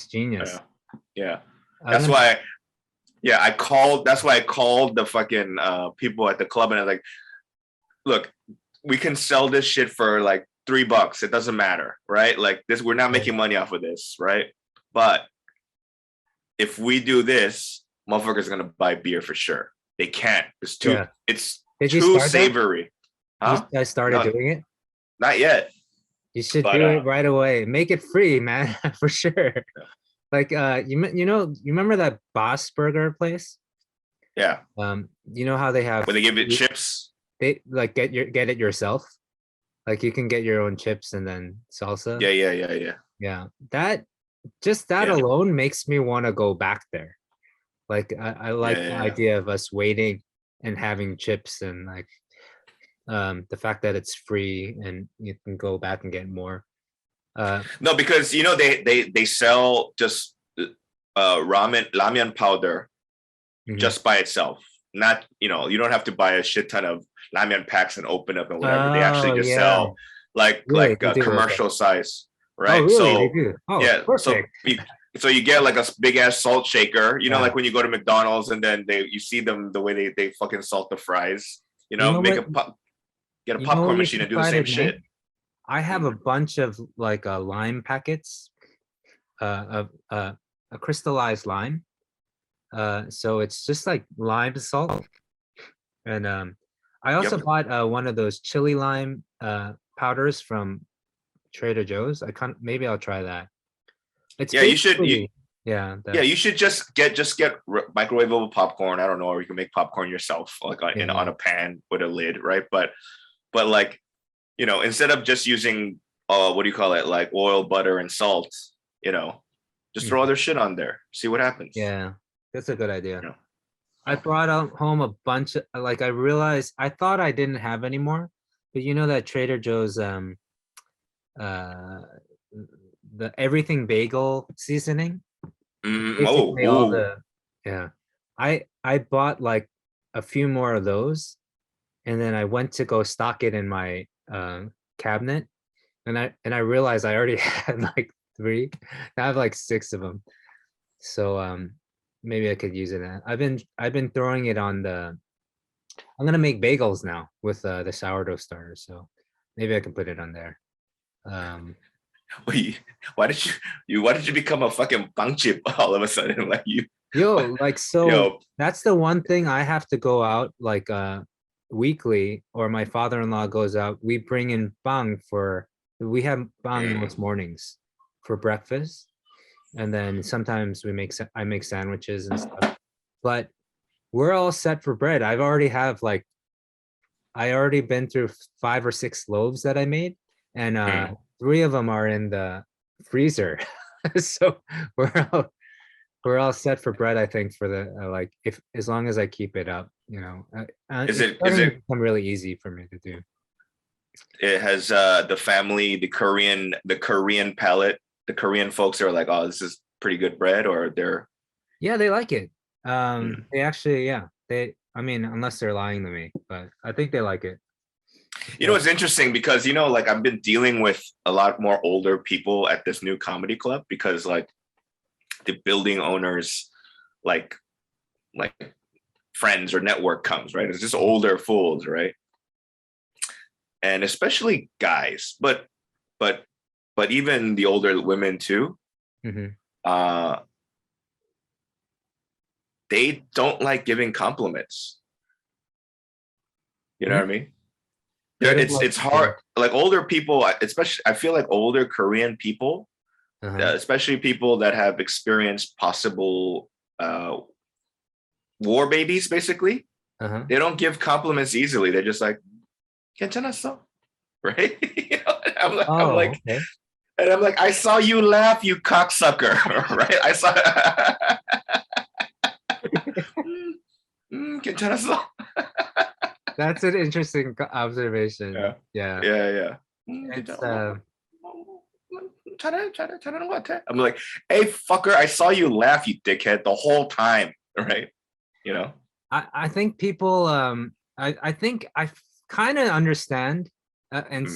genius. Yeah. That's why I called the fucking people at the club, and I was like, look, we can sell this shit for like $3. It doesn't matter, right? Like this, we're not making money off of this, right? But if we do this, motherfuckers are gonna buy beer for sure. They can't. It's too savory. Huh? You guys started doing it? Not yet. You should do it right away. Make it free, man, for sure. Like you remember that Boss Burger place? Yeah. You know how they have when they give it chips? They like get it yourself. Like you can get your own chips and then salsa. Yeah. That alone makes me want to go back there. Like I like the idea of us waiting and having chips and like the fact that it's free and you can go back and get more. No, because they sell just ramen powder just by itself. Not you don't have to buy a shit ton of ramen packs and open up and whatever. They actually just sell like commercial size, right? Oh, really? So so you get like a big ass salt shaker. Like when you go to McDonald's and then you see them the way they fucking salt the fries. Get a popcorn machine and do the same shit. I have a bunch of like lime packets, of a crystallized lime. So it's just like lime salt, and I also bought one of those chili lime powders from Trader Joe's. Maybe I'll try that. You should. You should just get microwavable popcorn. I don't know, or you can make popcorn yourself, like on a pan with a lid, right? But like. Instead of just using, what do you call it? Like oil, butter, and salt, just throw other shit on there. See what happens. Yeah, that's a good idea. I brought home a bunch of, I realized, I thought I didn't have any more, but that Trader Joe's, the everything bagel seasoning. I bought like a few more of those, and then I went to go stock it in my cabinet, and I realized I already had like 3. I have like 6 of them. So maybe I could use it. I've been throwing it on the. I'm gonna make bagels now with the sourdough starter, so maybe I can put it on there. Wait, why did you become a fucking bang chip all of a sudden? Like you, so that's the one thing I have to go out like weekly, or my father-in-law goes out. We bring in we have bang most mornings for breakfast, and then sometimes I make sandwiches and stuff. But we're all set for bread. I already been through 5 or 6 loaves that I made, and 3 of them are in the freezer. So we're all set for bread, I think, for the as long as I keep it up, is it become really easy for me to do. It has the family, the Korean palate, the Korean folks are like, oh, this is pretty good bread, or they like it. They actually, I mean, unless they're lying to me, but I think they like it. It's interesting because like I've been dealing with a lot more older people at this new comedy club, because like the building owners like friends or network comes, right? It's just older fools, right? And especially guys, but even the older women too. They don't like giving compliments. You know what I mean? It's hard. Like older people, especially, I feel like older Korean people, especially people that have experienced possible war babies, basically, they don't give compliments easily. They're just like, 괜찮았어, right? I'm like, okay. And I'm like, I saw you laugh, you cocksucker, right? I saw. 괜찮았어. That's an interesting observation. Yeah. It's, 잘하는 것 같아. I'm like, hey, fucker, I saw you laugh, you dickhead, the whole time, right? I think people, I think I kind of understand and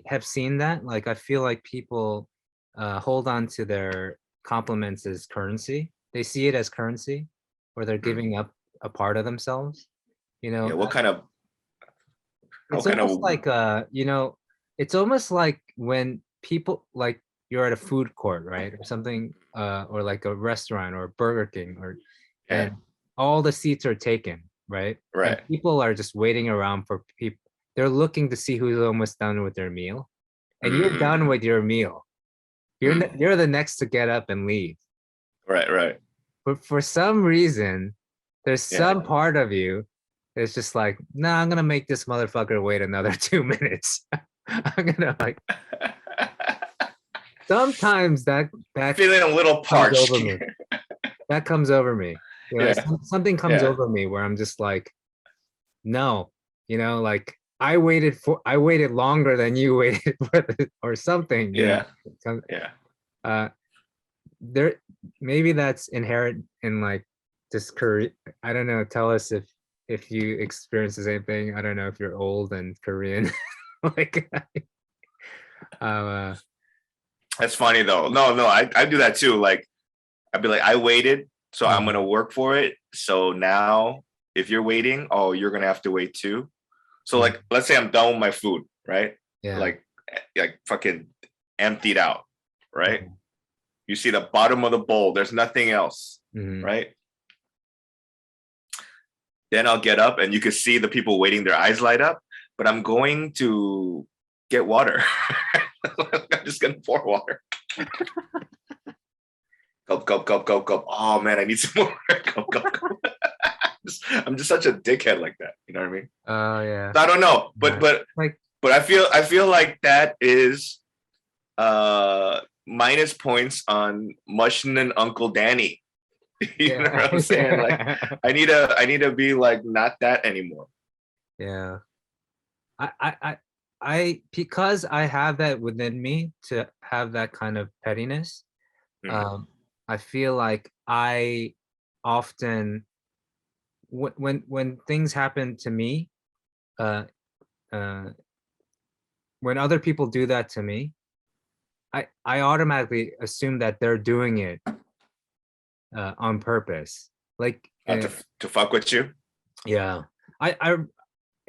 have seen that. Like, I feel like people hold on to their compliments as currency. They see it as currency, or they're giving up a part of themselves. Yeah, what kind of? It's almost like it's almost like when people, like, you're at a food court, right, or something, or like a restaurant or Burger King, and all the seats are taken, right? Right. And people are just waiting around for people. They're looking to see who's almost done with their meal, and you're done with your meal. You're the next to get up and leave. Right. But for some reason, there's some part of you that's just like, nah, I'm gonna make this motherfucker wait another 2 minutes. I'm gonna like. Sometimes that feeling a little parched. Over me. That comes over me. Something comes over me where I'm just like, no, like I waited longer than you waited for this, or something. There, maybe that's inherent in like this Korean. I don't know. Tell us if you experience the same thing. I don't know if you're old and Korean. Like, that's funny though. No, I do that too. Like, I'd be like, I waited, so I'm gonna work for it. So now, if you're waiting, you're gonna have to wait too. So like, let's say I'm done with my food, right? Yeah. Like fucking emptied out, right? You see the bottom of the bowl. There's nothing else, right? Then I'll get up, and you can see the people waiting. Their eyes light up. But I'm going to get water. I'm just gonna pour water. Gulp. Oh man, I need some more. Gulp. I'm just such a dickhead like that. You know what I mean? Oh yeah. I don't know, but I feel like that is minus points on Mushnin Uncle Danny. You know what I'm saying? Like, I need to be like not that anymore. Yeah. I because I have that within me to have that kind of pettiness. I feel like I often, when things happen to me, when other people do that to me, I automatically assume that they're doing it on purpose. Like to fuck with you. Yeah. You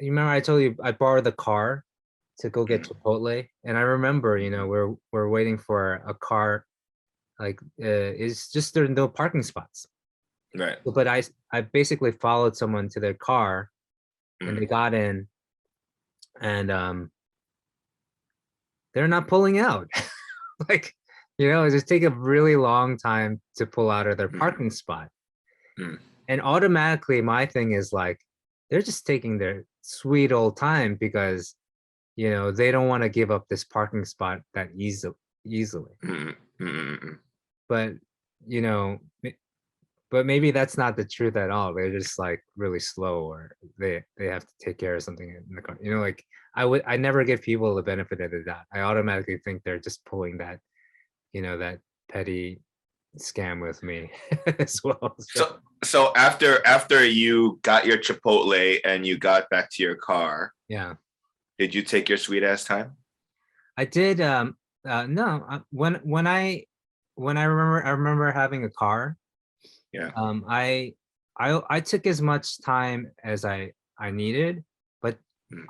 remember I told you I borrowed the car to go get Chipotle, and I remember, we're waiting for a car, like it's just there are no parking spots. Right. But I basically followed someone to their car, and they got in, and they're not pulling out. Like, it just take a really long time to pull out of their parking spot. And automatically my thing is like, they're just taking their sweet old time because, they don't want to give up this parking spot that easily. But, but maybe that's not the truth at all. They're just like really slow, or they have to take care of something in the car. Like I never give people the benefit of the doubt. I automatically think they're just pulling that, that petty scam with me as well. So after you got your Chipotle and you got back to your car, yeah, did you take your sweet ass time? I did. No, when I remember having a car. Yeah. I took as much time as I needed, but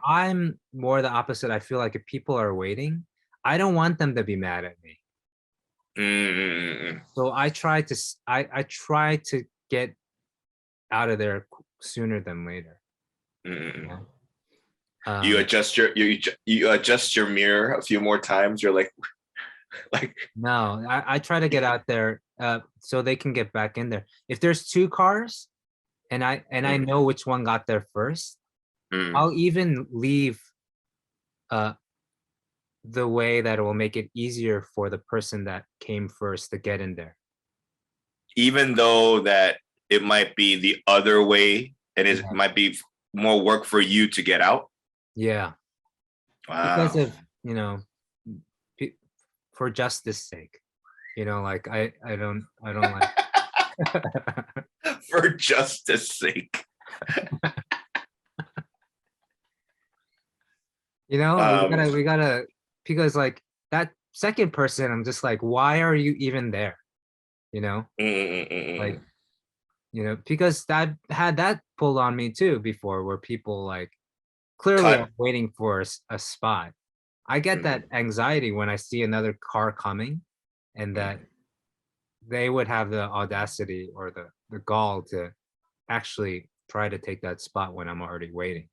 I'm more the opposite. I feel like if people are waiting, I don't want them to be mad at me. So I try to get out of there sooner than later. You adjust your mirror a few more times. You're like no, I try to get out there so they can get back in there. If there's two cars and I know which one got there first, I'll even leave the way that it will make it easier for the person that came first to get in there. Even though that it might be the other way and it might be more work for you to get out. Yeah. Wow. Because of, for justice sake, like I don't like for justice sake. we gotta because like that second person, I'm just like, why are you even there? Like, because that had that pulled on me too before, where people like clearly are waiting for a spot. I get that anxiety when I see another car coming, and that they would have the audacity or the gall to actually try to take that spot when I'm already waiting.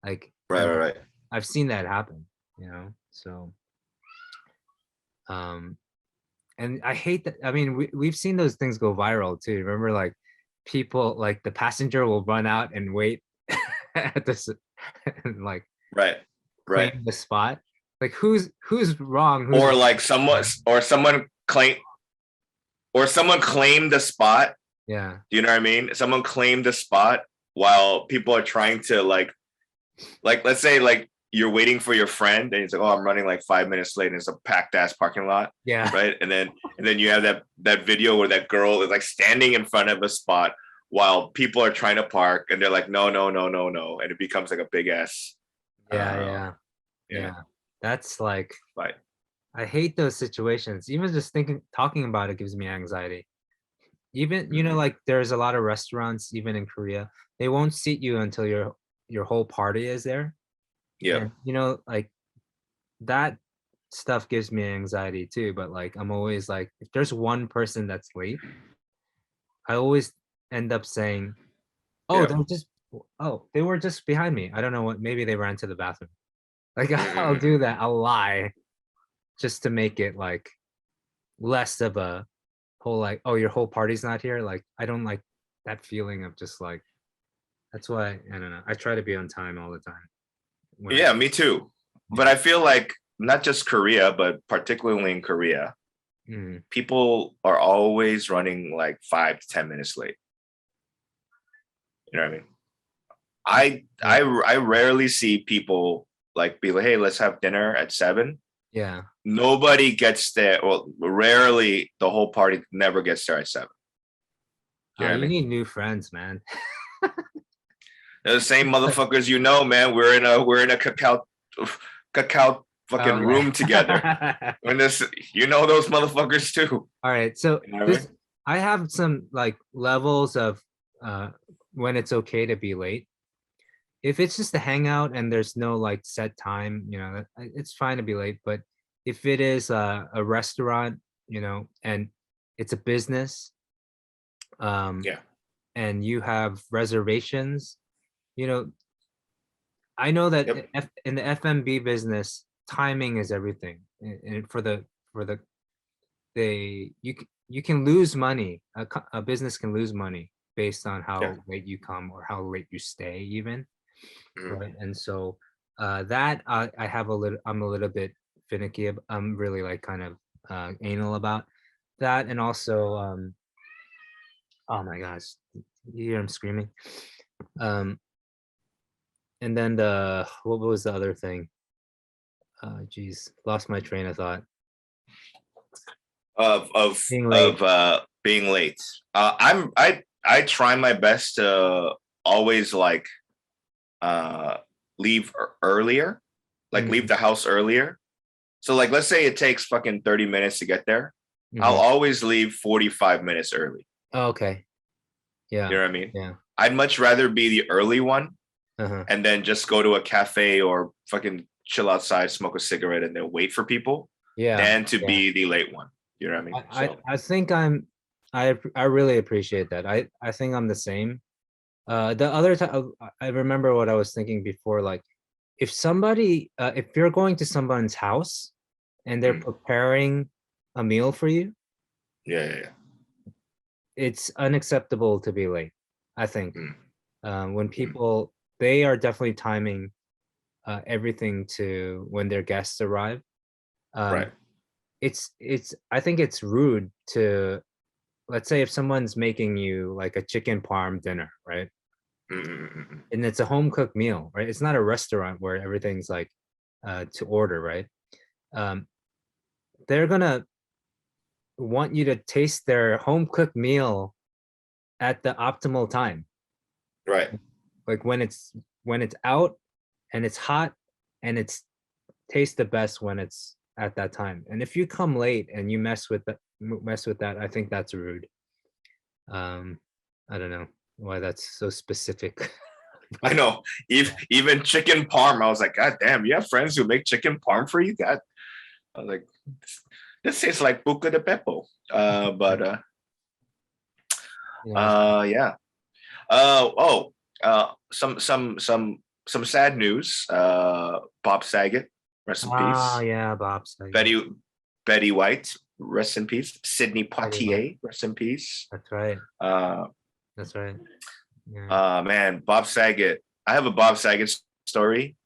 Like, right. I've seen that happen, so and I hate that. I mean, we've seen those things go viral too. Remember, like, people, like, the passenger will run out and wait at this and like claim the spot. Like, who's wrong? Or like someone claimed the spot. Yeah. Do you know what I mean? Someone claimed the spot while people are trying to like let's say like you're waiting for your friend and it's like, oh, I'm running like 5 minutes late and it's a packed ass parking lot. Yeah. Right. And then you have that video where that girl is like standing in front of a spot while people are trying to park and they're like, no. And it becomes like a big ass. Yeah. That's like, I hate those situations. Even just talking about it gives me anxiety. Even, like, there's a lot of restaurants, even in Korea, they won't seat you until your whole party is there. Yeah. And, like, that stuff gives me anxiety too. But like, I'm always like, if there's one person that's late, I always end up saying, oh, they were just behind me. I don't know what, maybe they ran to the bathroom. Like, I'll do that. I'll lie just to make it like less of a whole, like, oh, your whole party's not here. Like, I don't like that feeling of just like, that's why, I don't know. I try to be on time all the time. Yeah, me too. But I feel like not just Korea, but particularly in Korea, people are always running like 5 to 10 minutes late. You know what I mean? I rarely see people like be like, hey, let's have dinner at 7. Yeah. Nobody gets there. Well, rarely the whole party never gets there at 7. You need new friends, man. They're the same motherfuckers, man. We're in a cacao fucking room together. When this, those motherfuckers too. All right, so I have some like levels of when it's okay to be late. If it's just a hangout and there's no like set time, it's fine to be late. But if it is a restaurant, and it's a business, and you have reservations, I know that in the F&B business, timing is everything. And you can lose money. A business can lose money based on how late you come or how late you stay, even. Right. And so that I'm a little bit finicky. I'm really like kind of anal about that. And also, oh my gosh, you hear him screaming. And then what was the other thing? Geez, lost my train of thought. Of being late. I try my best to always like leave earlier, like leave the house earlier. So like, let's say it takes fucking 30 minutes to get there. I'll always leave 45 minutes early. Oh, okay. Yeah. You know what I mean? Yeah. I'd much rather be the early one and then just go to a cafe or fucking chill outside, smoke a cigarette, and then wait for people than to be the late one. You know what I mean? I think I really appreciate that. I think I'm the same. The other time, I remember what I was thinking before, like if you're going to someone's house and they're preparing a meal for you, it's unacceptable to be late, I think. When people, they are definitely timing everything to when their guests arrive. Right. I think it's rude to, let's say if someone's making you like a chicken parm dinner, right? And it's a home cooked meal, right? It's not a restaurant where everything's like to order, right? They're gonna want you to taste their home cooked meal at the optimal time, right? Like when it's out and it's hot and it's tastes the best when it's at that time. And if you come late and you mess with that, I think that's rude. I don't know why that's so specific. I know. Even chicken parm, I was like, God damn, you have friends who make chicken parm for you? God, I was like, this tastes like buca de beppo. Some sad news. Bob Saget, rest in peace. Oh yeah, Bob Saget. Betty White, rest in peace. Sidney Poitier, rest in peace. That's right. That's right. Yeah. Man, Bob Saget. I have a Bob Saget story.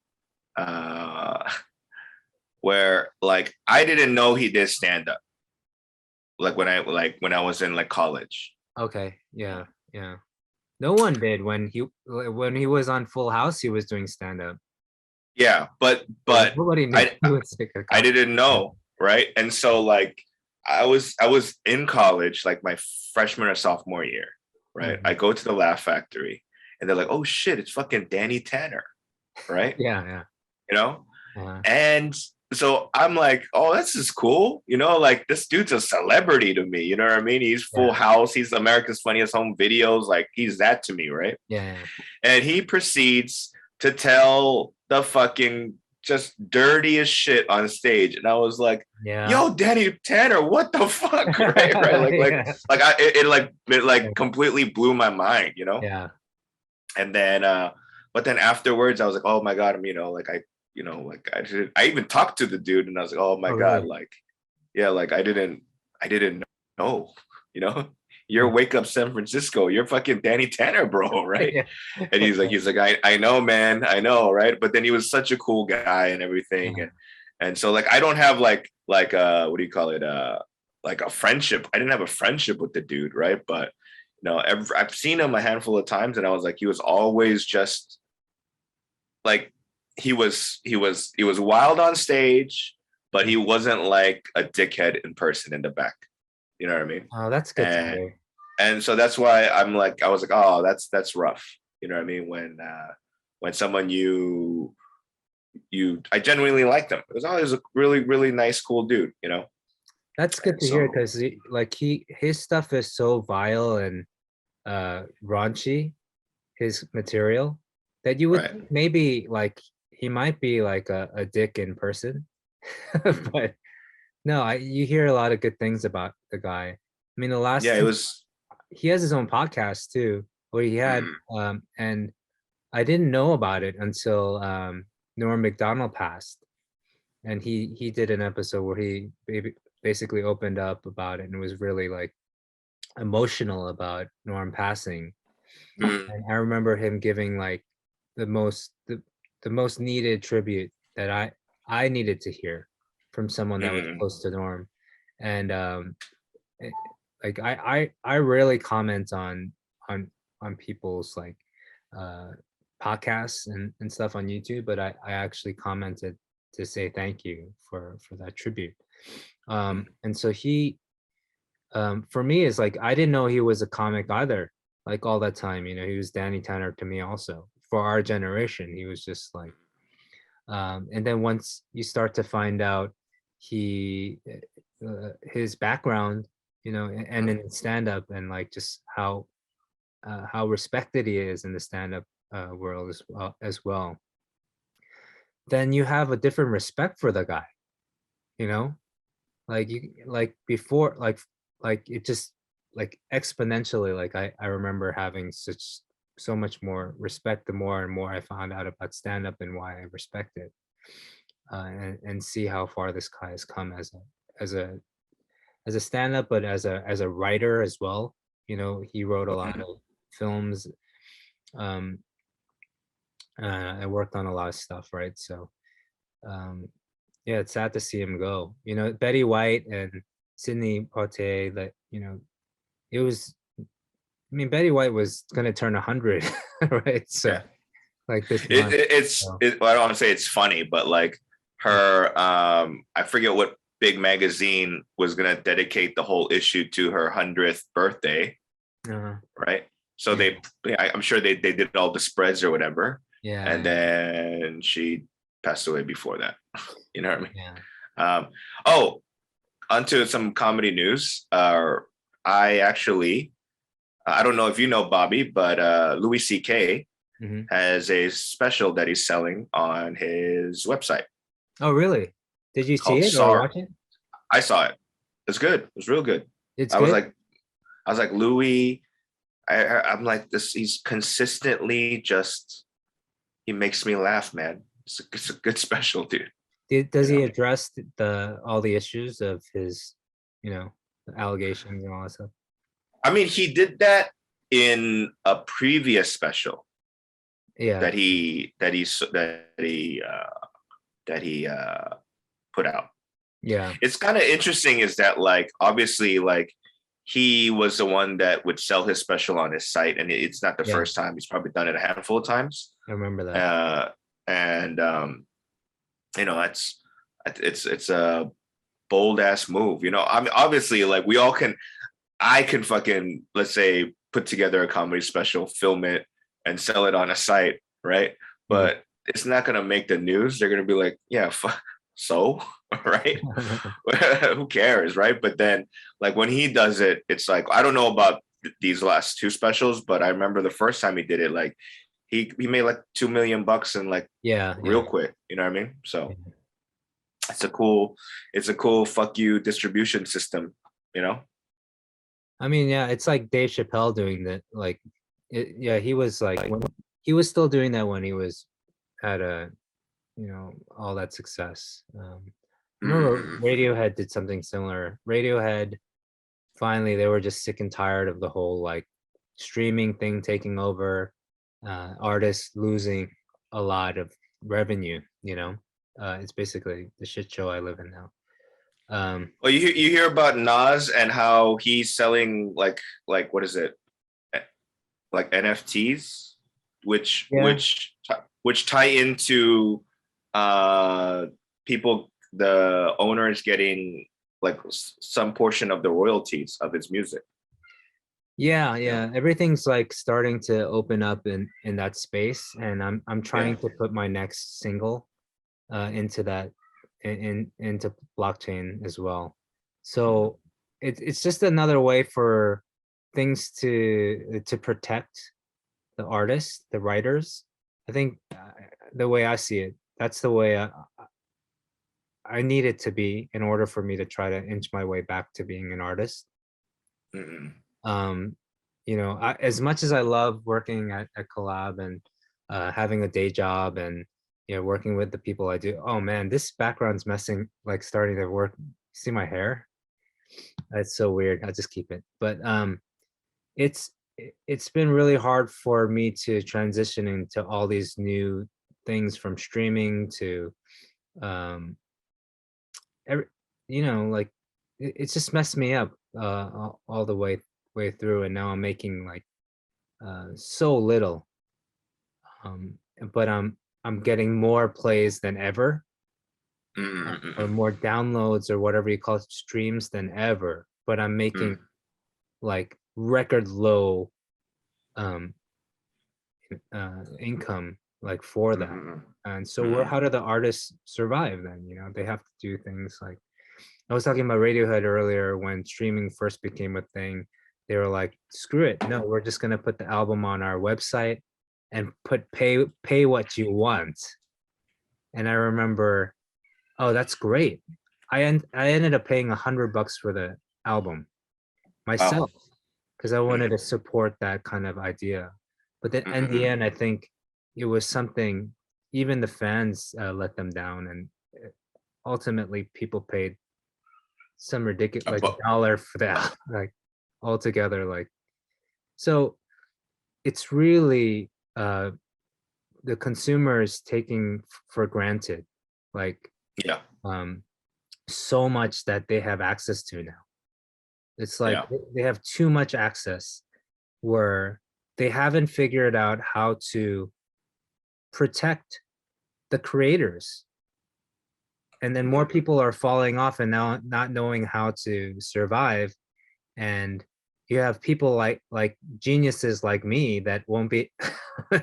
Where like I didn't know he did stand up. Like when I was in like college. Okay. Yeah. Yeah. No one did when he was on Full House. He was doing stand up. Yeah, but nobody knew I didn't know, right? And so like I was in college, like my freshman or sophomore year, right? I go to the Laugh Factory, and they're like, "Oh shit, it's fucking Danny Tanner," right? Yeah. And so I'm like, oh, this is cool. Like this dude's a celebrity to me. You know what I mean? He's Full House. He's America's Funniest Home Videos. Like he's that to me, right? Yeah. And he proceeds to tell the fucking just dirtiest shit on stage. And I was like, yo, Danny Tanner, what the fuck? Right? It completely blew my mind, Yeah. And then, but then afterwards I was like, oh my God, I even talked to the dude and I was like, oh my God, really? I didn't know, you're Wake Up San Francisco, you're fucking Danny Tanner, bro, right? And he's like, I know, man, I know, right? But then he was such a cool guy and everything. And so like, I don't have like what do you call it? Like a friendship. I didn't have a friendship with the dude, right? But I've seen him a handful of times and I was like, he was always just like, he was wild on stage, but he wasn't like a dickhead in person in the back. You know what I mean? Oh, that's good to hear. And so that's why I was like, oh, that's rough. You know what I mean? When someone you I genuinely liked him. It was always a really, really nice, cool dude, you know? That's good to hear, because his stuff is so vile and raunchy, his material, that you would think maybe like he might be like a dick in person. But no, you hear a lot of good things about the guy. I mean, he has his own podcast too, where he had and I didn't know about it until Norm Macdonald passed, and he did an episode where he basically opened up about it and was really like emotional about Norm passing. And I remember him giving like the most needed tribute that I needed to hear from someone that was close to Norm. And like I rarely comment on people's like podcasts and stuff on YouTube, but I actually commented to say thank you for that tribute. And so he for me is like, I didn't know he was a comic either, like all that time, you know. He was Danny Tanner to me also. For our generation, he was just like and then once you start to find out his background, you know, and in stand-up, and like just how respected he is in the stand-up world as well, then you have a different respect for the guy, you know. Like before, like it just like exponentially, like I remember having so much more respect the more and more I found out about stand-up and why I respect it, and see how far this guy has come as a stand-up, but as a writer as well. You know, he wrote a lot of films. I worked on a lot of stuff, right? So yeah, it's sad to see him go. You know, Betty White and Sidney Poitier, that, you know, it was, I mean, Betty White was gonna turn 100, right? So like this month, I don't want to say it's funny, but like her I forget what big magazine was gonna dedicate the whole issue to her 100th birthday, right? So I'm sure they did all the spreads or whatever, and then she passed away before that. You know what I mean? Onto some comedy news. I actually, I don't know if you know Bobby, but Louis C.K. has a special that he's selling on his website. Oh, really? Did you see it or watch it? I saw it. It's good. It was real good. I was like, Louis, I'm like this. He's consistently he makes me laugh, man. It's a good special, dude. Does he address all the issues of his, you know, allegations and all that stuff? I mean, he did that in a previous special. Yeah. That he put out. Yeah. It's kind of interesting is that, like, obviously, like, he was the one that would sell his special on his site, and it's not the first time. He's probably done it a handful of times. I remember that. You know, it's a bold ass move. You know, I mean, obviously, like, I can fucking, let's say, put together a comedy special, film it, and sell it on a site, right? But it's not gonna make the news. They're gonna be like, yeah, so, right? Who cares, right? But then, like, when he does it, it's like, I don't know about these last two specials, but I remember the first time he did it, like, he made like $2 million and like real quick, you know what I mean? So it's a cool fuck you distribution system, you know? I mean, yeah, it's like Dave Chappelle doing that. Like, he was like, he was still doing that when he was at all that success. Remember Radiohead did something similar. Radiohead, finally, they were just sick and tired of the whole like streaming thing taking over, artists losing a lot of revenue, you know. It's basically the shit show I live in now. Well, you hear about Nas and how he's selling like what is it, like NFTs, which tie into people, the owners getting like some portion of the royalties of his music. Yeah, everything's like starting to open up in that space, and I'm trying to put my next single into that into blockchain as well. So it's just another way for things to protect the artists, the writers. I think the way I see it, that's the way I need it to be in order for me to try to inch my way back to being an artist. You know, as much as I love working at Collab and having a day job and, you know, working with the people I do. Oh man, this background's messing, like starting to work. See my hair? It's so weird. I'll just keep it. But it's been really hard for me to transition into all these new things, from streaming to you know, like it's just messed me up all the way through, and now I'm making like so little, but I'm getting more plays than ever, or more downloads or whatever you call it, streams than ever, but I'm making like record low income like for that. And so how do the artists survive then? You know, they have to do things like, I was talking about Radiohead earlier. When streaming first became a thing, they were like, screw it, no, we're just going to put the album on our website and pay what you want. And I remember, oh, that's great. I ended up paying $100 for the album myself, because I wanted to support that kind of idea. But then in the end, I think it was something, even the fans let them down, and ultimately people paid some ridiculous, like $1 for that, like altogether. Like, so it's really the consumers taking for granted, like so much that they have access to now. It's like they have too much access, where they haven't figured out how to protect the creators. And then more people are falling off and now not knowing how to survive. And you have people like geniuses like me that won't be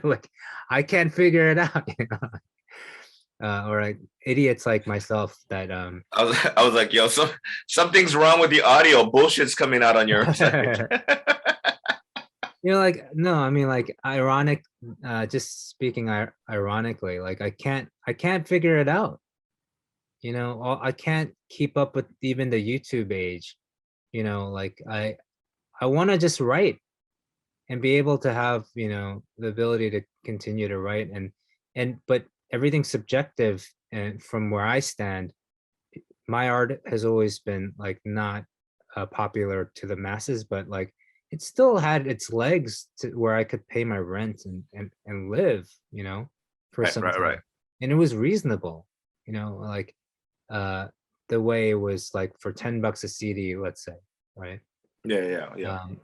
like, I can't figure it out, you know? Or like idiots like myself that I was like, yo, something's wrong with the audio. Bullshit's coming out on your side. You know, like, no, I mean, like, ironic, just speaking ironically, like I can't figure it out. You know, I can't keep up with even the YouTube age. You know, like I want to just write and be able to have, you know, the ability to continue to write, but everything's subjective. And from where I stand, my art has always been like not popular to the masses, but like it still had its legs to where I could pay my rent and live, you know, for some time. Right. And it was reasonable, you know, like the way it was like for $10 a CD, let's say, right? Yeah.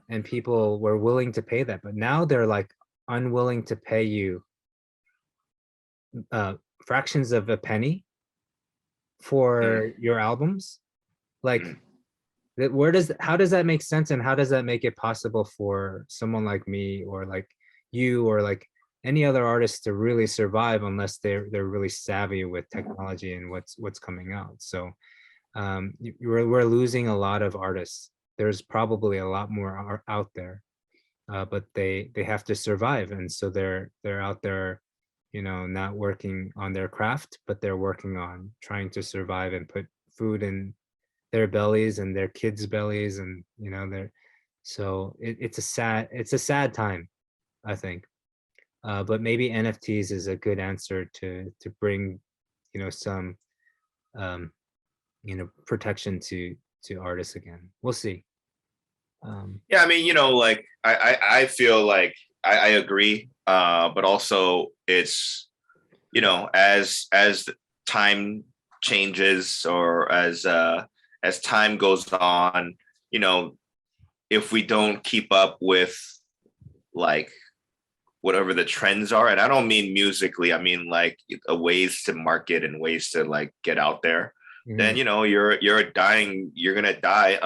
And people were willing to pay that, but now they're like unwilling to pay you fractions of a penny for your albums. Like, how does that make sense, and how does that make it possible for someone like me or like you or like any other artist to really survive unless they're really savvy with technology and what's coming out? So we're losing a lot of artists. There's probably a lot more out there, but they have to survive, and so they're out there, you know, not working on their craft, but they're working on trying to survive and put food in their bellies and their kids' bellies, and you know, so it's a sad time, I think. But maybe NFTs is a good answer to bring, you know, some you know, protection to artists again. We'll see. Yeah, I mean, you know, like I feel like I agree, but also it's, you know, as time changes, or as time goes on, you know, if we don't keep up with like whatever the trends are, and I don't mean musically, I mean like ways to market and ways to like get out there, then, you know, you're gonna die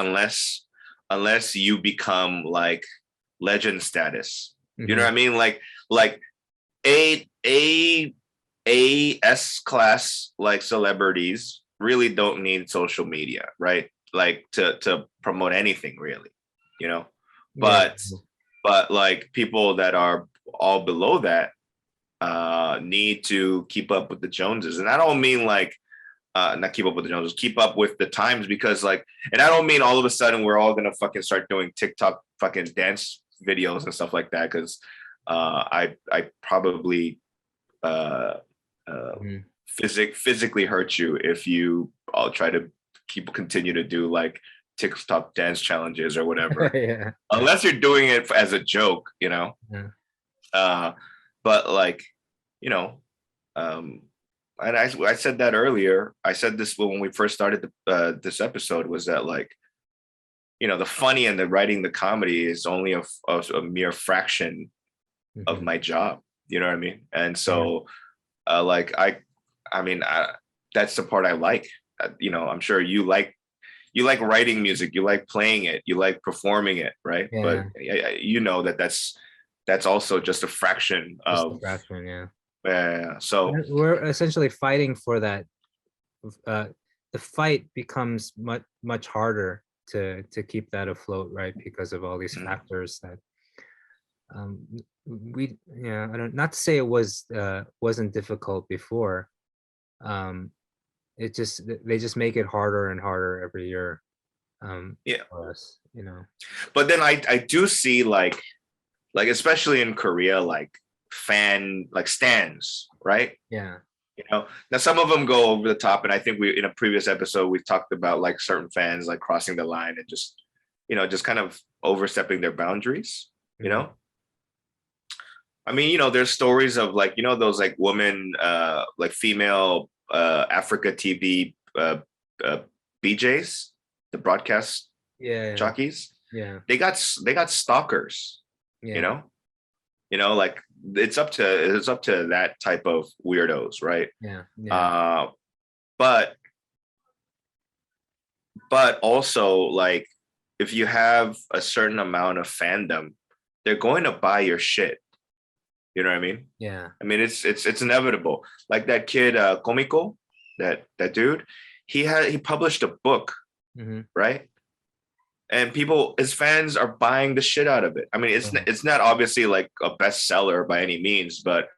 unless you become like legend status. You know what I mean? Like a S class like celebrities really don't need social media, right? Like to promote anything really, you know. But like people that are all below that need to keep up with the Joneses, and I don't mean like not keep up with the Joneses, keep up with the times, because like, and I don't mean all of a sudden we're all gonna fucking start doing TikTok fucking dance videos and stuff like that, because I probably physically hurt you if you all try to continue to do like TikTok dance challenges or whatever. Yeah. Unless you're doing it as a joke, you know. Yeah. But like, you know, and I said that earlier. I said this when we first started this episode, was that like, you know, the funny and the writing the comedy is only a mere fraction of my job. You know what I mean? And so, like I mean, that's the part I like. You know, I'm sure you like writing music, you like playing it, you like performing it, right? Yeah. But you know that's also just a fraction of. Yeah. So we're essentially fighting for that. The fight becomes much harder to keep that afloat, right? Because of all these factors that I don't, not to say it wasn't difficult before. They just make it harder and harder every year. For us, you know. But then I do see like especially in Korea, like stans, right? Yeah. You know, now some of them go over the top, and I think we in a previous episode we talked about like certain fans like crossing the line and just, you know, just kind of overstepping their boundaries, you know. I mean, you know, there's stories of like, you know, those like women, like female Africa TV BJs, the broadcast jockeys. Yeah. They got stalkers, you know, like it's up to that type of weirdos, right? Yeah. But also like if you have a certain amount of fandom, they're going to buy your shit. You know what I mean? Yeah. I mean, it's inevitable. Like that kid, Komiko, that dude, he published a book, right? And his fans are buying the shit out of it. I mean, it's not obviously like a bestseller by any means, but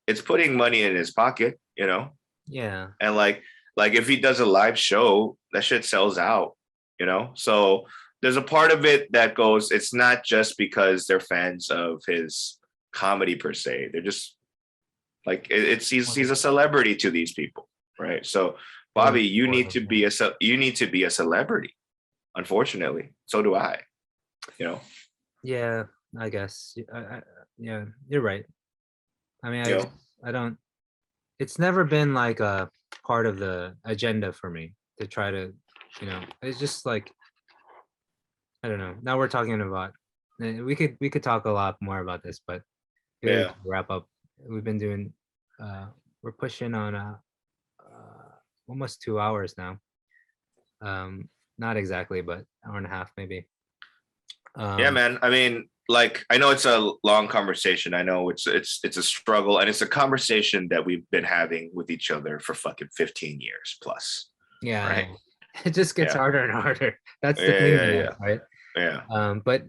it's putting money in his pocket, you know? Yeah. And like if he does a live show, that shit sells out, you know? So there's a part of it that goes, it's not just because they're fans of his comedy per se. They're just like he's a celebrity to these people, right? So Bobby, you need to be a celebrity. Unfortunately, so do I. You know. Yeah, I guess. Yeah, you're right. I mean, I don't. It's never been like a part of the agenda for me to try to, you know. It's just like, I don't know. Now we're talking about. We could talk a lot more about this, but wrap up. We've been doing. We're pushing on almost 2 hours now. Not exactly, but hour and a half maybe. Yeah, man. I mean, like, I know it's a long conversation. I know it's a struggle, and it's a conversation that we've been having with each other for fucking 15 years plus. Yeah, right. It just gets harder and harder. That's the thing, right? Yeah. But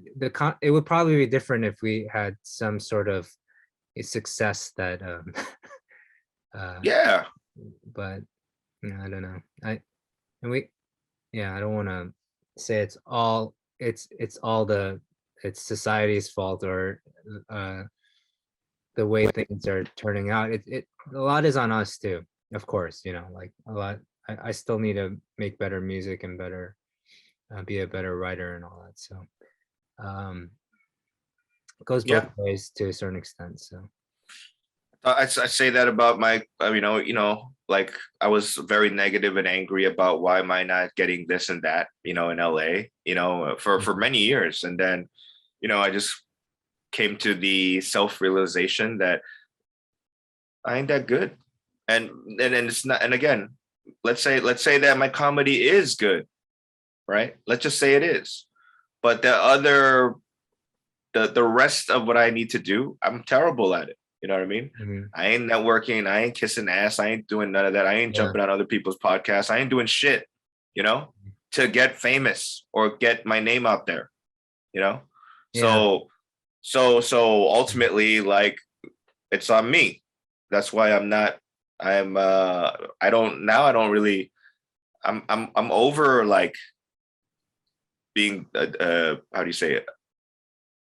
it would probably be different if we had some sort of a success that. But I don't know. I don't want to say it's society's fault or the way things are turning out. A lot is on us too, of course, you know, like a lot. I still need to make better music and better be a better writer and all that. So it goes both ways to a certain extent. So I say that about my, you know, like I was very negative and angry about why am I not getting this and that, you know, in LA, you know, for many years. And then, you know, I just came to the self-realization that I ain't that good. And it's not, and again, let's say that my comedy is good, right? Let's just say it is. But the rest of what I need to do, I'm terrible at it. You know what I mean? Mhm. I ain't networking. I ain't kissing ass. I ain't doing none of that. I ain't jumping on other people's podcasts. I ain't doing shit, you know, to get famous or get my name out there, you know? So ultimately, like, it's on me. That's why I don't really, I'm over like being, how do you say it?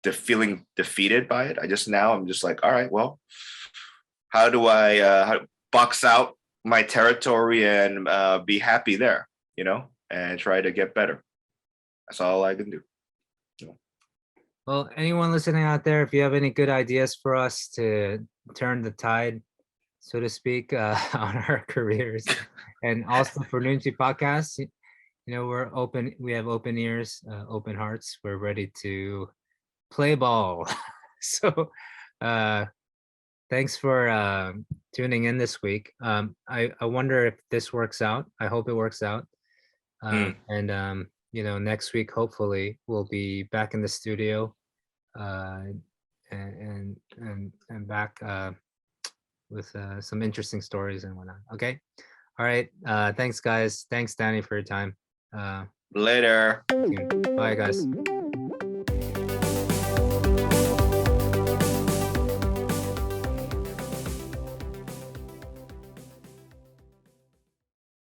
Feeling defeated by it. I'm just like, all right, well, how do I box out my territory and be happy there, you know, and try to get better. That's all I can do. Well, anyone listening out there, if you have any good ideas for us to turn the tide, so to speak, on our careers, and also for Noonchi Podcast, you know, we're open. We have open ears, open hearts. We're ready to play ball. So thanks for tuning in this week. I wonder if this works out. I hope it works out. And you know, next week hopefully we'll be back in the studio and back with some interesting stories and whatnot. Okay. All right. Thanks guys. Thanks Danny for your time. Later. Bye guys.